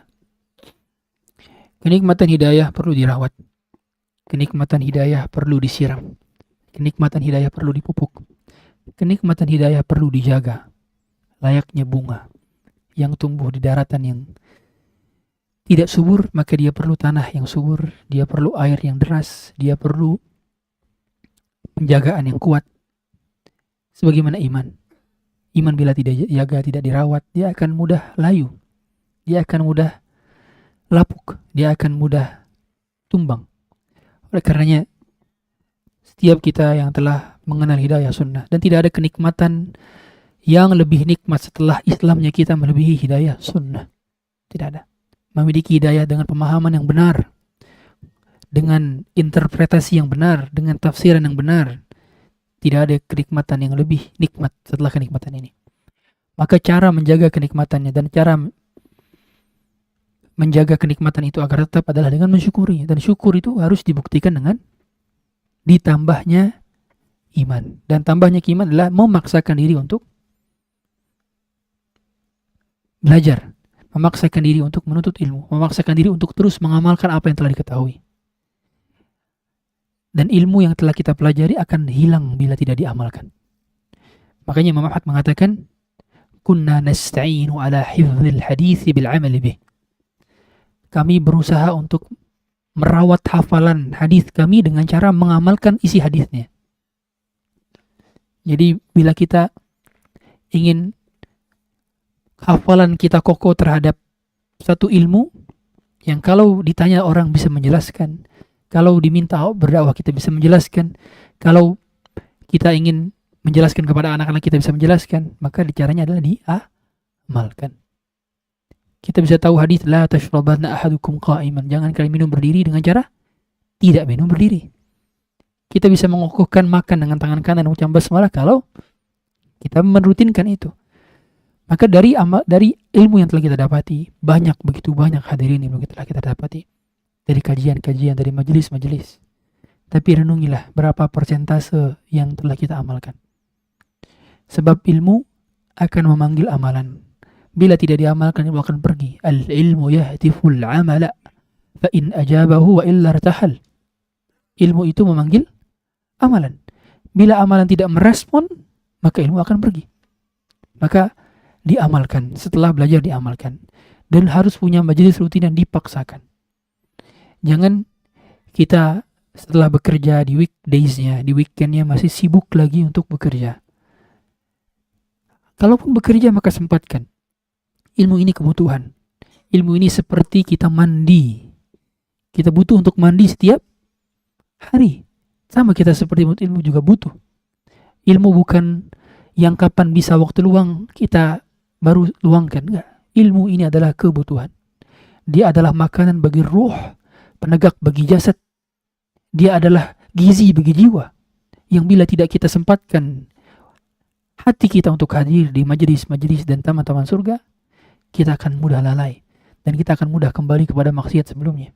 Kenikmatan hidayah perlu dirawat. Kenikmatan hidayah perlu disiram. Kenikmatan hidayah perlu dipupuk. Kenikmatan hidayah perlu dijaga. Layaknya bunga yang tumbuh di daratan yang tidak subur, maka dia perlu tanah yang subur, dia perlu air yang deras, dia perlu penjagaan yang kuat. Sebagaimana iman. Iman bila tidak dijaga, tidak dirawat, dia akan mudah layu. Dia akan mudah lapuk. Dia akan mudah tumbang. Oleh karenanya, setiap kita yang telah mengenal hidayah sunnah, dan tidak ada kenikmatan yang lebih nikmat setelah Islamnya kita melebihi hidayah sunnah. Tidak ada. Memiliki hidayah dengan pemahaman yang benar, dengan interpretasi yang benar, dengan tafsiran yang benar. Tidak ada kenikmatan yang lebih nikmat setelah kenikmatan ini. Maka cara menjaga kenikmatannya dan cara menjaga kenikmatan itu agar tetap adalah dengan mensyukuri. Dan syukur itu harus dibuktikan dengan ditambahnya iman. Dan tambahnya keiman adalah memaksakan diri untuk belajar, memaksakan diri untuk menuntut ilmu, memaksakan diri untuk terus mengamalkan apa yang telah diketahui. Dan ilmu yang telah kita pelajari akan hilang bila tidak diamalkan. Makanya Imam Ahmad mengatakan, kunna nasta'inu ala hifdzil hadits bil 'amal bih. Kami berusaha untuk merawat hafalan hadis kami dengan cara mengamalkan isi hadisnya. Jadi bila kita ingin hafalan kita kokoh terhadap satu ilmu yang kalau ditanya orang bisa menjelaskan, kalau diminta berdakwah kita bisa menjelaskan, kalau kita ingin menjelaskan kepada anak-anak kita bisa menjelaskan, maka caranya adalah diamalkan. Kita bisa tahu hadis la tashrabanna ahadukum qa'iman, jangan kalian minum berdiri dengan cara tidak minum berdiri. Kita bisa mengukuhkan makan dengan tangan kanan ucap basmalah kalau kita merutinkan itu. Maka dari ilmu yang telah kita dapati, begitu banyak hadirin ilmu yang telah kita dapati dari kajian-kajian, dari majelis-majelis. Tapi renungilah berapa persentase yang telah kita amalkan. Sebab ilmu akan memanggil amalan. Bila tidak diamalkan, ilmu akan pergi. Al-ilmu yahtiful amala fa in ajabahu wa illa irtahal. Ilmu itu memanggil amalan. Bila amalan tidak merespon, maka ilmu akan pergi. Maka diamalkan, setelah belajar diamalkan. Dan harus punya majelis rutin yang dipaksakan. Jangan kita setelah bekerja di weekdays-nya, di weekend-nya masih sibuk lagi untuk bekerja. Kalaupun bekerja maka sempatkan. Ilmu ini kebutuhan. Ilmu ini seperti kita mandi. Kita butuh untuk mandi setiap hari. Sama kita seperti ilmu juga butuh. Ilmu bukan yang kapan bisa waktu luang kita baru luangkan. Enggak. Ilmu ini adalah kebutuhan. Dia adalah makanan bagi ruh, penegak bagi jasad. Dia adalah gizi bagi jiwa. Yang bila tidak kita sempatkan hati kita untuk hadir di majelis-majelis dan taman-taman surga, kita akan mudah lalai. Dan kita akan mudah kembali kepada maksiat sebelumnya.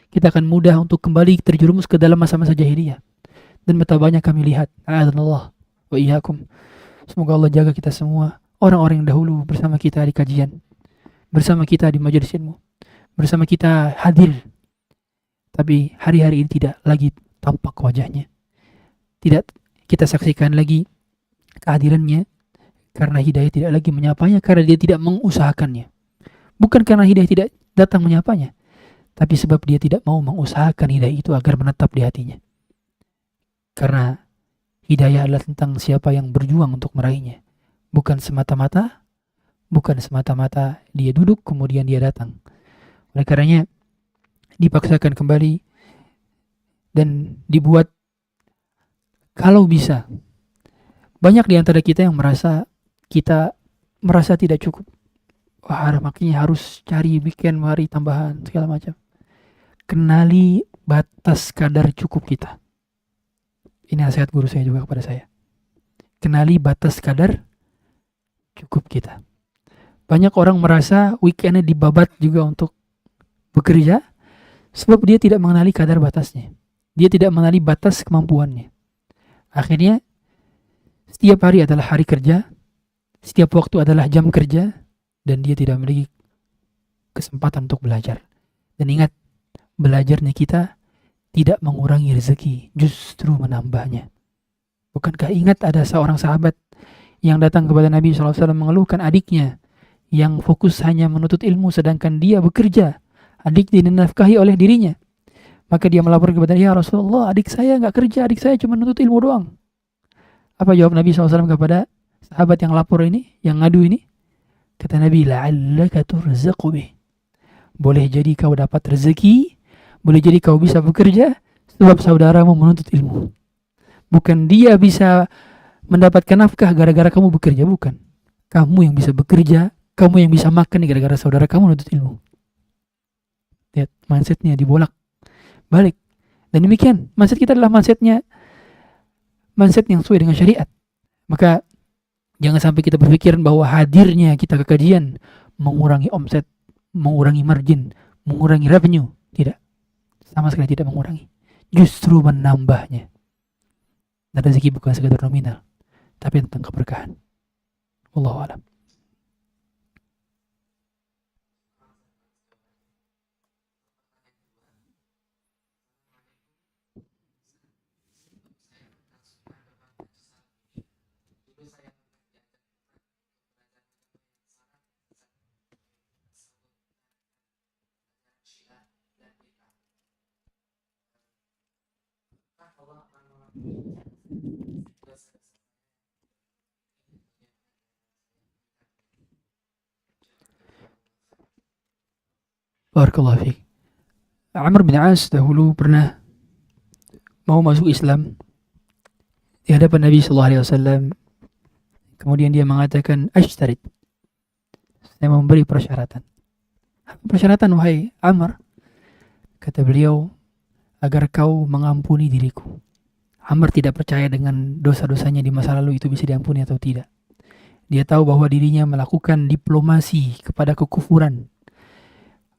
Kita akan mudah untuk kembali terjerumus ke dalam masa-masa jahiliyah. Dan betapa banyak kami lihat. A'adhanallah wa iyyakum. Semoga Allah jaga kita semua. Orang-orang yang dahulu bersama kita di kajian. Bersama kita di majelis ilmu. Bersama kita hadir. Tapi hari-hari ini tidak lagi tampak wajahnya. Tidak kita saksikan lagi kehadirannya. Karena hidayah tidak lagi menyapanya, karena dia tidak mengusahakannya. Bukan karena hidayah tidak datang menyapanya, tapi sebab dia tidak mau mengusahakan hidayah itu agar menetap di hatinya. Karena hidayah adalah tentang siapa yang berjuang untuk meraihnya. Bukan semata-mata dia duduk kemudian dia datang. Oleh karenanya dipaksakan kembali dan dibuat kalau bisa. Banyak di antara kita yang merasa tidak cukup. Wah, makanya harus cari weekend, hari tambahan, segala macam. Kenali batas kadar cukup kita. Ini nasihat guru saya juga kepada saya. Kenali batas kadar cukup kita. Banyak orang merasa weekendnya dibabat juga untuk bekerja, sebab dia tidak mengenali kadar batasnya. Dia tidak mengenali batas kemampuannya. Akhirnya, setiap hari adalah hari kerja, setiap waktu adalah jam kerja, dan dia tidak memiliki kesempatan untuk belajar. Dan ingat, belajarnya kita tidak mengurangi rezeki, justru menambahnya. Bukankah ingat ada seorang sahabat yang datang kepada Nabi SAW mengeluhkan adiknya yang fokus hanya menuntut ilmu sedangkan dia bekerja. Adik dinafkahi oleh dirinya. Maka dia melapor kepada dia, ya Rasulullah, adik saya nggak kerja, adik saya cuma menuntut ilmu doang. Apa jawab Nabi SAW kepada sahabat yang lapor ini, yang ngadu ini? Kata Nabi, la'allaka turzaqu bih. Boleh jadi kau dapat rezeki, boleh jadi kau bisa bekerja, sebab saudaramu menuntut ilmu. Bukan dia bisa mendapatkan nafkah gara-gara kamu bekerja, bukan. Kamu yang bisa bekerja, kamu yang bisa makan gara-gara saudara kamu menuntut ilmu. Lihat, mindsetnya dibolak balik. Dan demikian, mindset kita adalah mindset yang sesuai dengan syariat. Maka jangan sampai kita berpikiran bahwa hadirnya kita ke kajian mengurangi omset, mengurangi margin, mengurangi revenue. Tidak. Sama sekali tidak mengurangi. Justru menambahnya. Dan rezeki bukan sekadar nominal, tapi tentang keberkahan. Wallahu a'lam. Barakallahu fiik. Amr bin As dahulu pernah mau masuk Islam di hadapan Nabi sallallahu alaihi wasallam. Kemudian dia mengatakan, "Ashtarit." Saya memberi persyaratan. Persyaratan, wahai Amr? Kata beliau, agar kau mengampuni diriku. Amr tidak percaya dengan dosa-dosanya di masa lalu itu bisa diampuni atau tidak. Dia tahu bahwa dirinya melakukan diplomasi kepada kekufuran.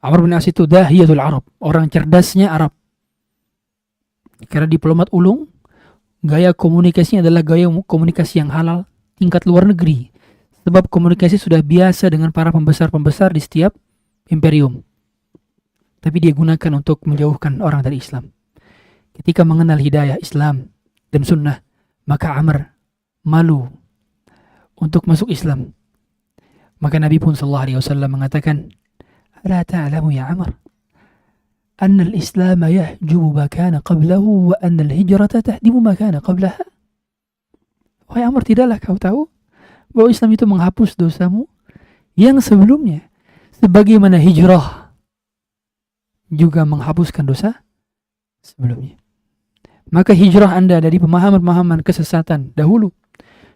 Amr bin As itu dahiyatul Arab, orang cerdasnya Arab. Karena diplomat ulung, gaya komunikasinya adalah gaya komunikasi yang halal tingkat luar negeri. Sebab komunikasi sudah biasa dengan para pembesar-pembesar di setiap imperium. Tapi dia gunakan untuk menjauhkan orang dari Islam. Ketika mengenal hidayah Islam dan sunnah, maka Amr malu untuk masuk Islam. Maka Nabi pun sallallahu alaihi wasallam mengatakan, "Ala ta'lamu ya Amr, anna al-Islam yahjubu ma kana qablahu wa anna al-hijrata tahdimu ma kana qablaha." Wahai Amr, tidaklah kau tahu bahwa Islam itu menghapus dosamu yang sebelumnya, sebagaimana hijrah juga menghapuskan dosa sebelumnya. Maka hijrah Anda dari pemahaman-pemahaman kesesatan dahulu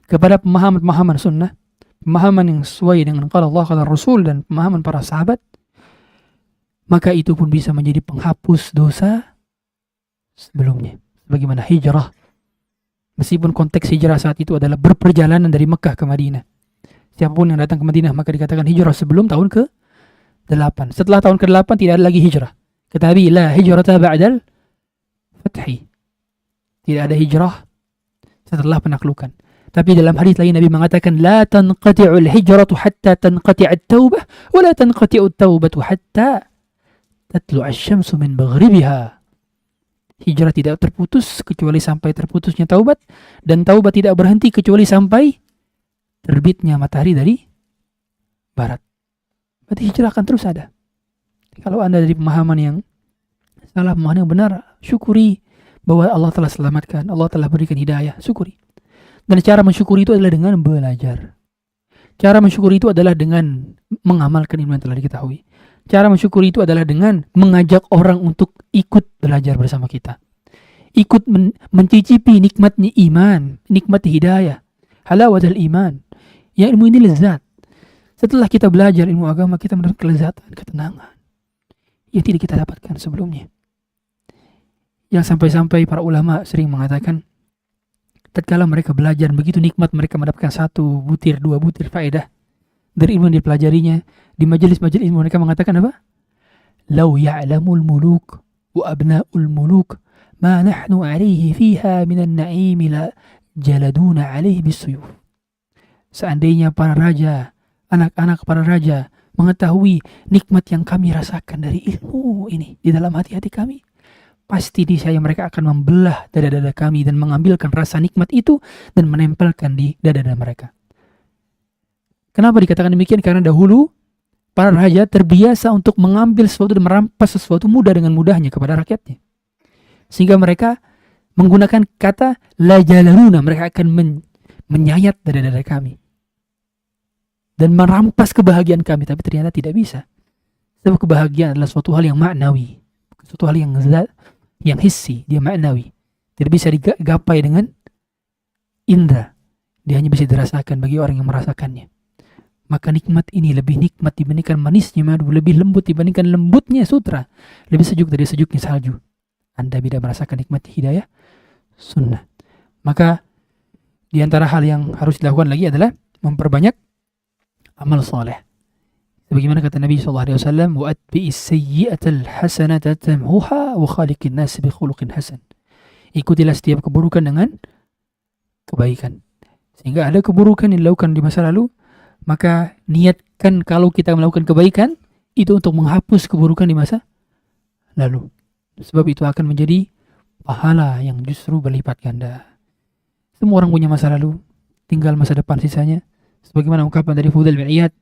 kepada pemahaman-pemahaman sunnah, pemahaman yang sesuai dengan qala Allah, qala Rasul, dan pemahaman para sahabat, maka itu pun bisa menjadi penghapus dosa sebelumnya. Bagaimana hijrah, meskipun konteks hijrah saat itu adalah berperjalanan dari Mekah ke Madinah. Siapapun yang datang ke Madinah maka dikatakan hijrah sebelum tahun ke-8. Setelah tahun ke-8 tidak ada lagi hijrah. Kata Nabi, la hijrata ba'dal fathi. Tidak ada hijrah setelah penaklukan. Tapi dalam hadis lain Nabi mengatakan, la tanqati'ul hijratu hatta tanqati'at taubah, wa la tanqati'ut taubatu hatta tatlu'a asy-syamsu min maghribiha. Hijrah tidak terputus kecuali sampai terputusnya taubat, dan taubat tidak berhenti kecuali sampai terbitnya matahari dari barat. Berarti hijrah akan terus ada. Kalau Anda dari pemahaman yang salah, pemahaman yang benar, syukuri bahwa Allah telah selamatkan, Allah telah berikan hidayah, syukuri. Dan cara mensyukuri itu adalah dengan belajar. Cara mensyukuri itu adalah dengan mengamalkan ilmu yang telah diketahui. Cara mensyukuri itu adalah dengan mengajak orang untuk ikut belajar bersama kita. Ikut mencicipi nikmatnya iman, nikmatnya hidayah, halawatul iman. Ya, ilmu ini lezat. Setelah kita belajar ilmu agama, kita mendapat kelezatan, ketenangan yang tidak kita dapatkan sebelumnya. Yang sampai-sampai para ulama sering mengatakan, tatkala mereka belajar begitu nikmat, mereka mendapatkan 1 butir, 2 butir faedah dari ilmu yang dipelajarinya. Di majelis-majelis ilmu mereka mengatakan apa? Lau ya'lamul muluk wa abna'ul muluk ma nahnu alaihi fiha minan na'imi la jaladuna alaihi bisuyuf. Seandainya para raja, anak-anak para raja mengetahui nikmat yang kami rasakan dari ilmu ini di dalam hati-hati kami, pasti niscaya mereka akan membelah dada-dada kami dan mengambilkan rasa nikmat itu dan menempelkan di dada-dada mereka. Kenapa dikatakan demikian? Karena dahulu para raja terbiasa untuk mengambil sesuatu dan merampas sesuatu mudah dengan mudahnya kepada rakyatnya. Sehingga mereka menggunakan kata la jalaluna, mereka akan menyayat dada-dada kami dan merampas kebahagiaan kami, tapi ternyata tidak bisa. Sebab kebahagiaan adalah suatu hal yang maknawi, suatu hal yang hissi, dia maknawi. Tidak bisa digapai dengan indra. Dia hanya bisa dirasakan bagi orang yang merasakannya. Maka nikmat ini lebih nikmat dibandingkan manisnya madu, lebih lembut dibandingkan lembutnya sutra, lebih sejuk dari sejuknya salju. Anda tidak merasakan nikmat hidayah sunnah. Maka di antara hal yang harus dilakukan lagi adalah memperbanyak amal soleh. Sebagaimana kata Nabi SAW, وَأَتْبِئِ السَّيِّئَةَ الْحَسَنَةَ تَمْهُهَا وَخَالِقِ النَّاسِ بِخُلُقٍ حَسَنٍ. Ikutilah setiap keburukan dengan kebaikan. Sehingga ada keburukan yang dilakukan di masa lalu, maka niatkan kalau kita melakukan kebaikan itu untuk menghapus keburukan di masa lalu. Sebab itu akan menjadi pahala yang justru berlipat ganda. Semua orang punya masa lalu, tinggal masa depan sisanya. Sebagaimana ungkapan dari Fudail bin Iyad,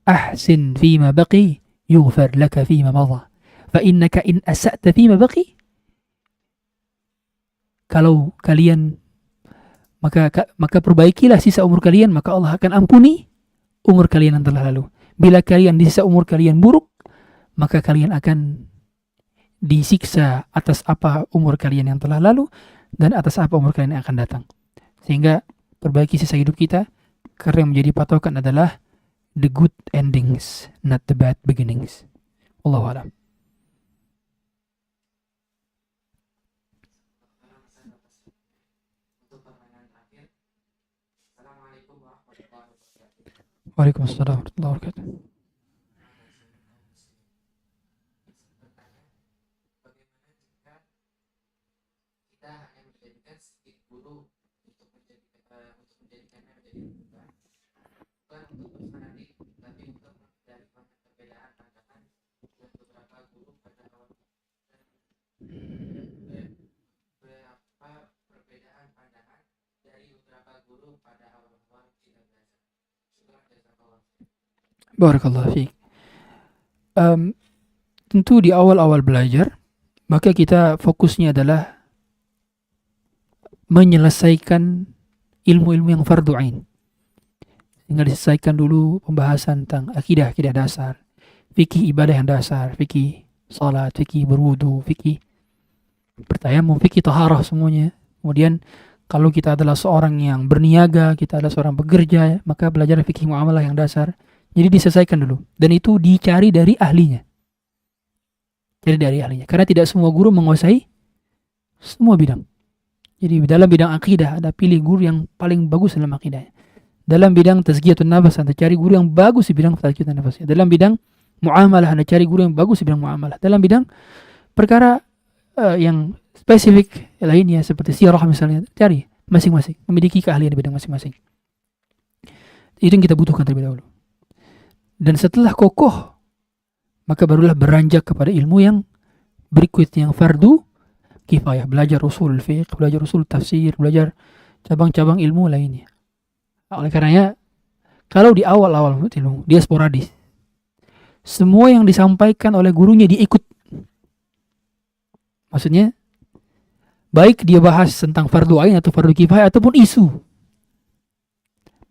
ahsin fima baqi yughfar laka fima madha. Fa innaka in asa'ta fima baqi, kalau kalian maka perbaikilah sisa umur kalian, maka Allah akan ampuni umur kalian yang telah lalu. Bila kalian di sisa umur kalian buruk, maka kalian akan disiksa atas apa umur kalian yang telah lalu dan atas apa umur kalian yang akan datang. Sehingga perbaiki sisa hidup kita, karena yang menjadi patokan adalah the good endings, not the bad beginnings. Wallahu a'lam. Waalaikumsalam warahmatullahi wabarakatuh. Barakallahu fiik. Tentu di awal-awal belajar, maka kita fokusnya adalah menyelesaikan ilmu-ilmu yang fardu ain. Tinggal diselesaikan dulu pembahasan tentang akidah dasar, fikih ibadah yang dasar, fikih salat, fikih berwudu, fikih bertayamum, fikih taharah semuanya. Kemudian kalau kita adalah seorang yang berniaga, kita adalah seorang bekerja, maka belajar fikih muamalah yang dasar. Jadi diselesaikan dulu. Dan itu dicari dari ahlinya. Cari dari ahlinya. Karena tidak semua guru menguasai semua bidang. Jadi dalam bidang akidah, ada pilih guru yang paling bagus dalam akidahnya. Dalam bidang tazkiyatun nafas, Anda cari guru yang bagus di bidang tazkiyatun nafas. Dalam bidang muamalah, Anda cari guru yang bagus di bidang muamalah. Dalam bidang perkara yang spesifik lainnya, seperti sirah misalnya, cari masing-masing. Memiliki keahlian di bidang masing-masing. Itu yang kita butuhkan terlebih dahulu. Dan setelah kokoh, maka barulah beranjak kepada ilmu yang berikutnya, yang fardu kifayah. Belajar usul fiqh, belajar usul tafsir, belajar cabang-cabang ilmu lainnya. Oleh karenanya, kalau di awal-awal ilmu, dia sporadis. Semua yang disampaikan oleh gurunya diikut. Maksudnya, baik dia bahas tentang fardu ain atau fardu kifayah ataupun isu.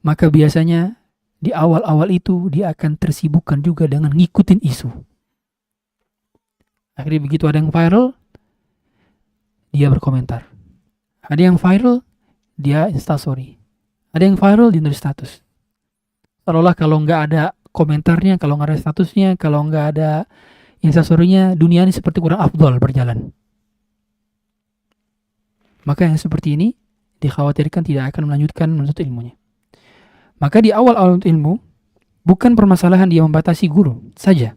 Maka biasanya di awal-awal itu dia akan tersibukkan juga dengan ngikutin isu. Akhirnya begitu ada yang viral, dia berkomentar. Ada yang viral, dia instastory. Ada yang viral, dia nulis status. Seolah-olah kalau nggak ada komentarnya, kalau nggak ada statusnya, kalau nggak ada instastory-nya, dunia ini seperti kurang afdal berjalan. Maka yang seperti ini dikhawatirkan tidak akan melanjutkan menuntut ilmunya. Maka di awal-awal ilmu, bukan permasalahan dia membatasi guru saja.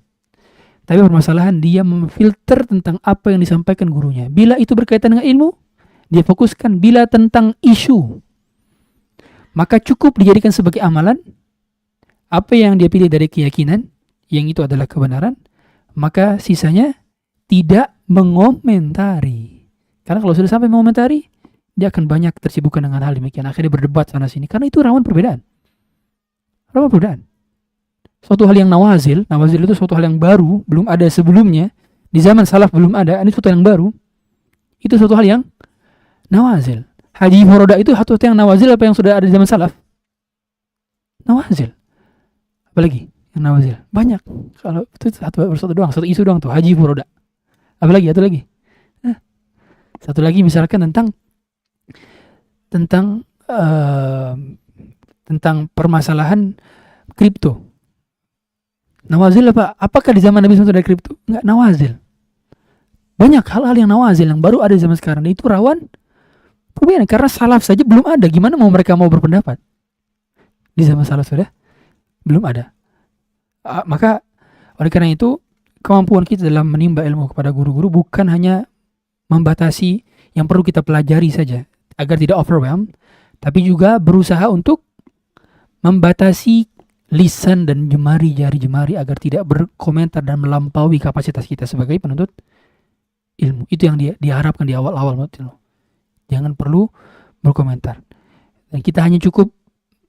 Tapi permasalahan dia memfilter tentang apa yang disampaikan gurunya. Bila itu berkaitan dengan ilmu, dia fokuskan. Bila tentang isu, maka cukup dijadikan sebagai amalan. Apa yang dia pilih dari keyakinan, yang itu adalah kebenaran, maka sisanya tidak mengomentari. Karena kalau sudah sampai mengomentari, dia akan banyak tersibukkan dengan hal demikian. Akhirnya berdebat sana-sini. Karena itu rawan perbedaan. Suatu hal yang nawazil itu suatu hal yang baru, belum ada sebelumnya, di zaman salaf belum ada, ini suatu yang baru, itu suatu hal yang nawazil. Haji Furoda itu satu yang nawazil apa yang sudah ada di zaman salaf? Nawazil. Apalagi yang nawazil? Banyak. Kalau itu satu doang, satu isu doang tuh, Haji Furoda. Apalagi? Satu lagi misalkan tentang permasalahan kripto. Nawazil apa? Apakah di zaman Nabi SAW ada kripto? Enggak, nawazil. Banyak hal-hal yang nawazil yang baru ada di zaman sekarang. Itu rawan perbedaan. Karena salaf saja belum ada. Gimana mereka mau berpendapat? Di zaman salaf sudah belum ada. Maka oleh karena itu, kemampuan kita dalam menimba ilmu kepada guru-guru bukan hanya membatasi yang perlu kita pelajari saja agar tidak overwhelmed, Tapi juga berusaha untuk membatasi lisan dan jari jemari agar tidak berkomentar dan melampaui kapasitas kita sebagai penuntut ilmu. Itu yang diharapkan di awal-awal menuntut ilmu. Jangan perlu berkomentar. Dan kita hanya cukup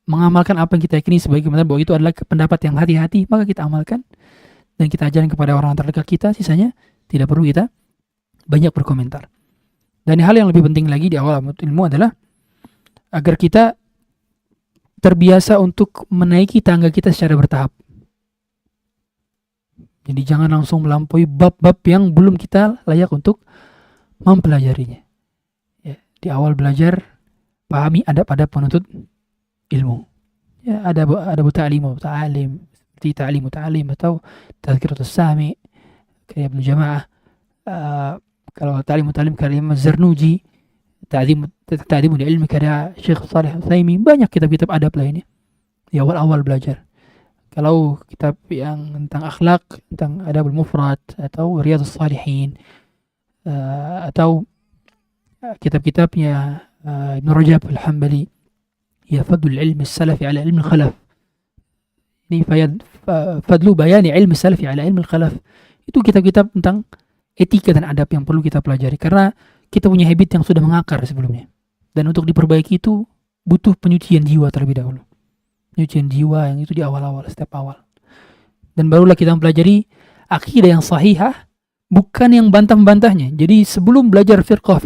mengamalkan apa yang kita yakini sebagai benar, bahwa itu adalah pendapat yang hati-hati, maka kita amalkan dan kita ajarkan kepada orang terdekat kita. Sisanya tidak perlu kita banyak berkomentar. Dan hal yang lebih penting lagi di awal menuntut ilmu adalah agar kita terbiasa untuk menaiki tangga kita secara bertahap. Jadi jangan langsung melampaui bab-bab yang belum kita layak untuk mempelajarinya. Ya, di awal belajar, pahami adab-adab penuntut ilmu. Ya, ada ta'lim, seperti ta'lim atau tazkiratus sami karya Ibnu Jamaah. Kalau ta'lim karya Zarnuji, ta'dim ilmi karya Syekh Shalih Al-Utsaimin, banyak kitab-kitab adab lainnya di awal-awal belajar. Kalau kitab yang tentang akhlak, tentang adabul mufrad atau Riyadhus Shalihin, atau kitab-kitabnya Ibn Rajab Al-Hambali, ya Fadlul Ilmi Salafi ala Ilmi Khalaf. Ini Fadlu Bayani Ilmi Salafi ala Ilmi Khalaf. Itu kitab-kitab tentang etika dan adab yang perlu kita pelajari, karena kita punya habit yang sudah mengakar sebelumnya. Dan untuk diperbaiki itu butuh penyucian jiwa terlebih dahulu. Penyucian jiwa yang itu di awal-awal, setiap awal. Dan barulah kita mempelajari akidah yang sahihah, bukan yang bantah-bantahnya. Jadi sebelum belajar firqah,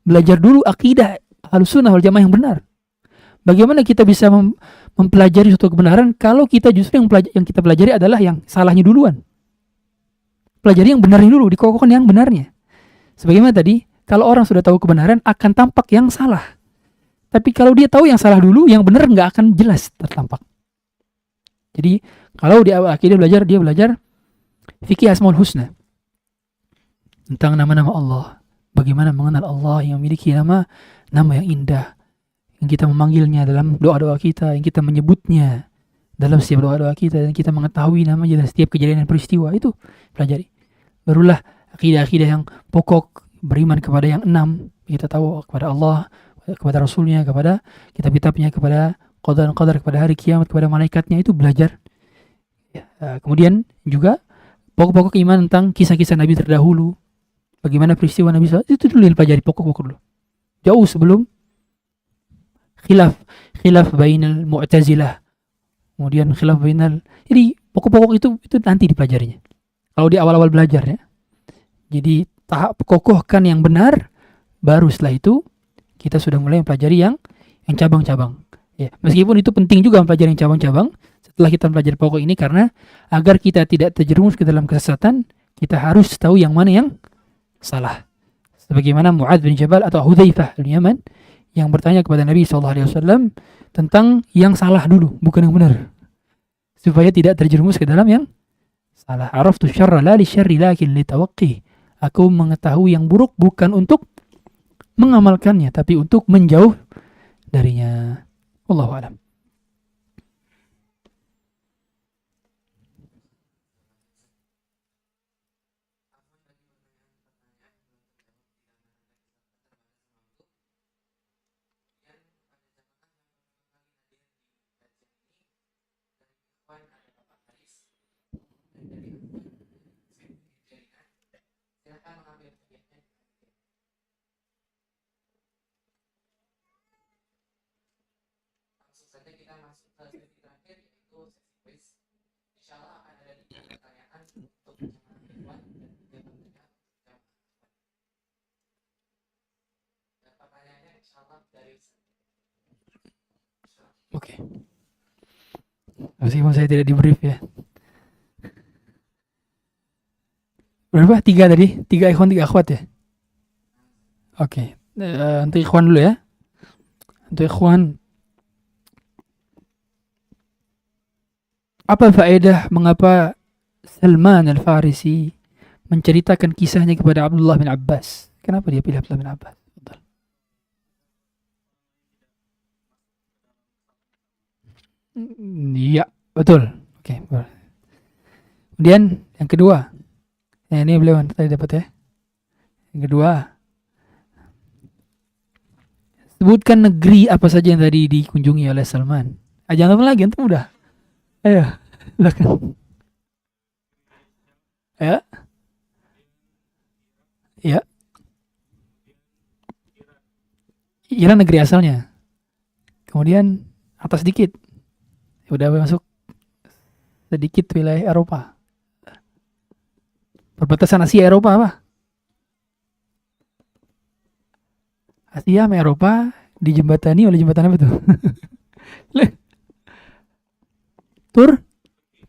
belajar dulu akidah Ahlussunnah wal Jamaah yang benar. Bagaimana kita bisa mempelajari suatu kebenaran kalau kita justru yang kita pelajari adalah yang salahnya duluan. Pelajari yang benarnya dulu, dikokohkan yang benarnya. Sebagaimana tadi, kalau orang sudah tahu kebenaran akan tampak yang salah. Tapi kalau dia tahu yang salah dulu, yang benar nggak akan jelas tertampak. Jadi kalau di awal akidah dia belajar fikih Asmaul Husna, tentang nama-nama Allah, bagaimana mengenal Allah yang memiliki nama yang indah, yang kita memanggilnya dalam doa-doa kita, yang kita menyebutnya dalam setiap doa-doa kita, dan kita mengetahui namanya dalam setiap kejadian dan peristiwa. Itu pelajari. Barulah akidah-akidah yang pokok, beriman kepada yang 6, kita tahu kepada Allah, kepada Rasulnya, kepada kitab-kitabnya, kepada qada dan qadar, kepada hari kiamat, kepada malaikatnya, itu belajar. Ya, kemudian juga pokok-pokok iman tentang kisah-kisah Nabi terdahulu, bagaimana peristiwa Nabi SAW, itu dulu yang pelajari, pokok-pokok dulu. Jauh sebelum khilaf bainal mu'tazilah, kemudian khilaf bainal, jadi pokok-pokok itu nanti dipelajarinya. Kalau di awal-awal belajar ya. Jadi tahap kokohkan yang benar, baru setelah itu kita sudah mulai mempelajari yang cabang-cabang. Ya, meskipun itu penting juga mempelajari yang cabang-cabang setelah kita mempelajari pokok ini, karena agar kita tidak terjerumus ke dalam kesesatan, kita harus tahu yang mana yang salah. Sebagaimana Mu'adz bin Jabal atau Hudzaifah bin Yaman yang bertanya kepada Nabi SAW tentang yang salah dulu, bukan yang benar, supaya tidak terjerumus ke dalam yang salah. Araftu syarra la li syarri lakin li tawaqqi. Aku mengetahui yang buruk bukan untuk mengamalkannya, tapi untuk menjauh darinya. Wallahu a'lam. Oke. Meskipun saya tidak di brief ya. Berapa? 3 tadi? 3 ikhwan, 3 akhwat ya? Oke. Untuk ikhwan dulu ya. Untuk ikhwan, apa faedah mengapa Salman Al-Farisi menceritakan kisahnya kepada Abdullah bin Abbas? Kenapa dia pilih Abdullah bin Abbas? Iya, betul. Oke. Kemudian yang kedua, ini beliau tadi dapat ya. Yang kedua, Sebutkan negeri apa saja yang tadi dikunjungi oleh Salman. Jangan lupa lagi, antum udah. Ayo, silakan. Ya, ya. Iran negeri asalnya. Kemudian atas dikit, udah masuk sedikit wilayah Eropa. Perbatasan Asia Eropa apa? Asia sama Eropa dijembatani oleh jembatan apa tuh?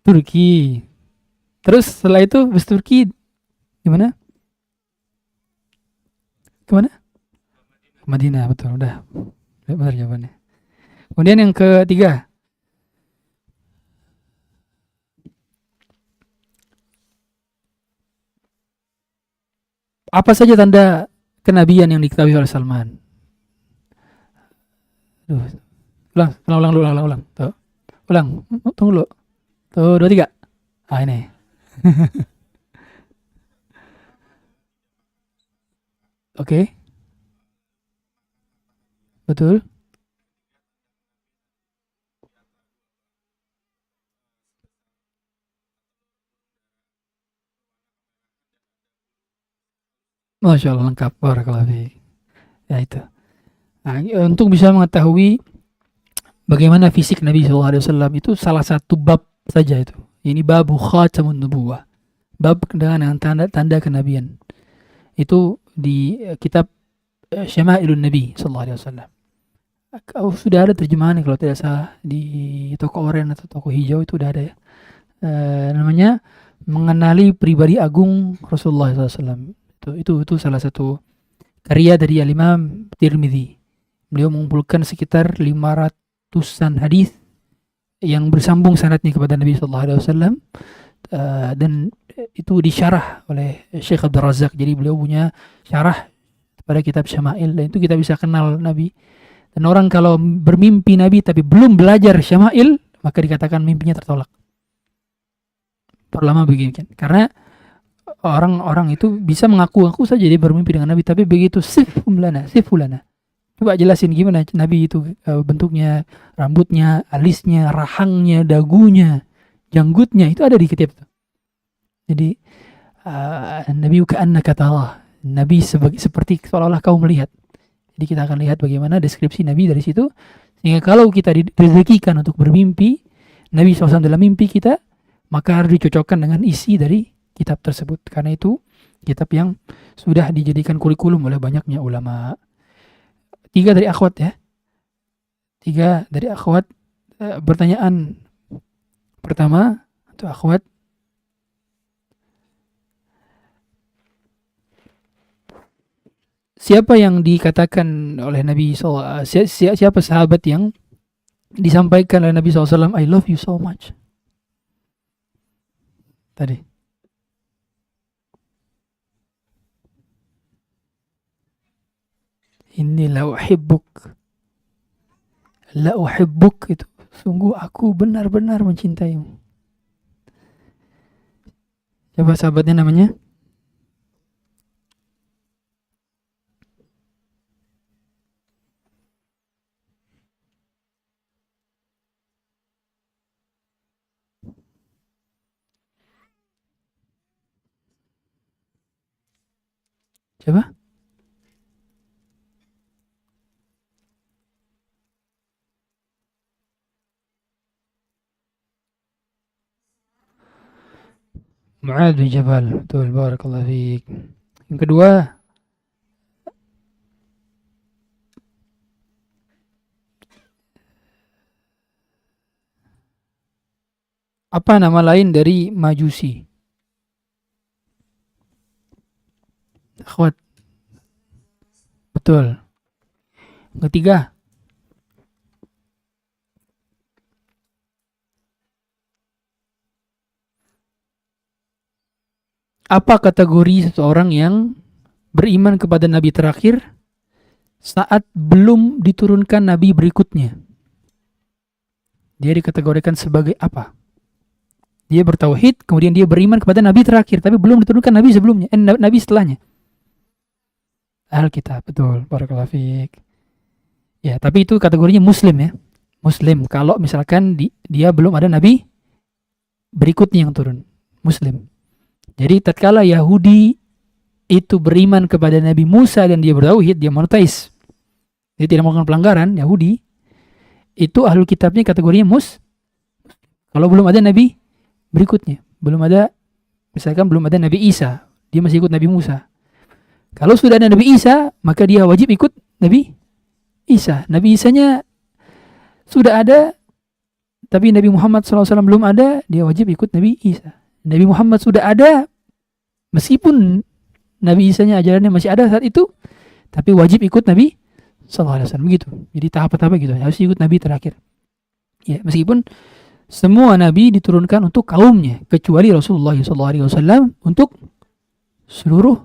Turki. Terus setelah itu bus Turki gimana? Kemana? Madinah, betul. Udah benar jawabannya. Kemudian yang ketiga, apa saja tanda kenabian yang diketahui oleh Salman? Duh, ulang. Tuh. Ulang, tunggu dulu. Tuh, 2, 3. Ah, ini. Oke, betul. Masya Allah, lengkap. Barakallahu fiik. Ya itu. Nah, untuk bisa mengetahui bagaimana fisik Nabi SAW itu salah satu bab saja itu. Ini bab khatamun nubuwah. Bab dengan tanda-tanda kenabian. Itu di kitab Syama'ilun Nabi SAW. Sudah ada terjemahan kalau tidak salah di toko oranye atau toko hijau itu udah ada ya. Namanya mengenali pribadi agung Rasulullah SAW. Itu salah satu karya dari Al-Imam Tirmidzi. Beliau mengumpulkan sekitar 500-an hadis yang bersambung sanadnya kepada Nabi sallallahu alaihi wasallam, dan itu disyarah oleh Syekh Abdul Razak. Jadi beliau punya syarah pada kitab Syama'il, dan itu kita bisa kenal Nabi. Dan orang kalau bermimpi Nabi tapi belum belajar Syama'il, maka dikatakan mimpinya tertolak. Perlama begini kan. Karena orang-orang itu bisa mengaku-ngaku saja dia bermimpi dengan Nabi, tapi begitu sifulana. Coba jelasin gimana Nabi itu bentuknya, rambutnya, alisnya, rahangnya, dagunya, janggutnya, itu ada di kitab itu. Jadi Nabi ka'annaka tarah. Nabi seperti seolah-olah kau melihat. Jadi kita akan lihat bagaimana deskripsi Nabi dari situ. Sehingga kalau kita direzekikan untuk bermimpi Nabi SAW dalam mimpi kita, maka harus dicocokkan dengan isi dari kitab tersebut. Karena itu kitab yang sudah dijadikan kurikulum oleh banyaknya ulama. 3 dari akhwat ya. 3 dari akhwat. Pertanyaan pertama untuk akhwat. Siapa yang dikatakan oleh Nabi SAW, siapa sahabat yang disampaikan oleh Nabi SAW, I love you so much? Tadi. Inni la uhibbuk, itu sungguh aku benar-benar mencintaimu. Siapa sahabatnya namanya? Siapa? Mu'adz bin Jabal. Betul, barakallahu fiik. Yang kedua, apa nama lain dari Majusi? Akhwat. Betul. Yang ketiga, apa kategori seseorang yang beriman kepada Nabi terakhir saat belum diturunkan Nabi berikutnya? Dia dikategorikan sebagai apa? Dia bertauhid, kemudian dia beriman kepada Nabi terakhir, tapi belum diturunkan Nabi sebelumnya, Nabi setelahnya. Alkitab, betul. Barakallahu fiik. Ya, tapi itu kategorinya muslim ya. Muslim kalau misalkan dia belum ada nabi berikutnya yang turun. Muslim. Jadi tatkala Yahudi itu beriman kepada Nabi Musa dan dia bertauhid, dia monoteis. Dia tidak melakukan pelanggaran, Yahudi. Itu ahlul kitabnya kategorinya kalau belum ada nabi berikutnya. Belum ada, misalkan belum ada Nabi Isa, dia masih ikut Nabi Musa. Kalau sudah ada Nabi Isa, maka dia wajib ikut Nabi Isa. Nabi Isanya sudah ada, tapi Nabi Muhammad SAW belum ada, dia wajib ikut Nabi Isa. Nabi Muhammad sudah ada, meskipun Nabi Isanya ajarannya masih ada saat itu, tapi wajib ikut Nabi SAW. Begitu. Jadi tahap-tahap gitu, harus ikut Nabi terakhir. Ya, meskipun semua Nabi diturunkan untuk kaumnya, kecuali Rasulullah SAW untuk seluruh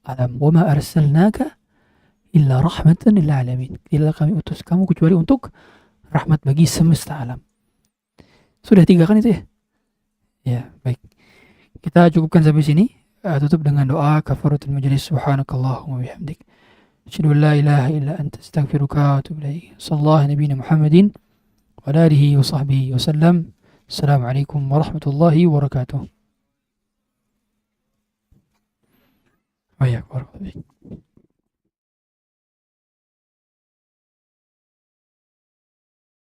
alam. Wa ma arsalnaka illa rahmatan lil alamin. Tidak kami utus kamu kecuali untuk rahmat bagi semesta alam. Sudah 3 kan itu ya? Ya, baik. Kita cukupkan sampai sini. Tutup dengan doa kafaratul majlis. Subhanakallahumma bihamdik. Asyhadu an la ilaha illa anta astaghfiruka wa atubu ilaik. Sallallahu nabiyina Muhammadin wa alihi wa sahbihi wa sallam. Assalamualaikum warahmatullahi wabarakatuh. Wa ya warahmatullahi.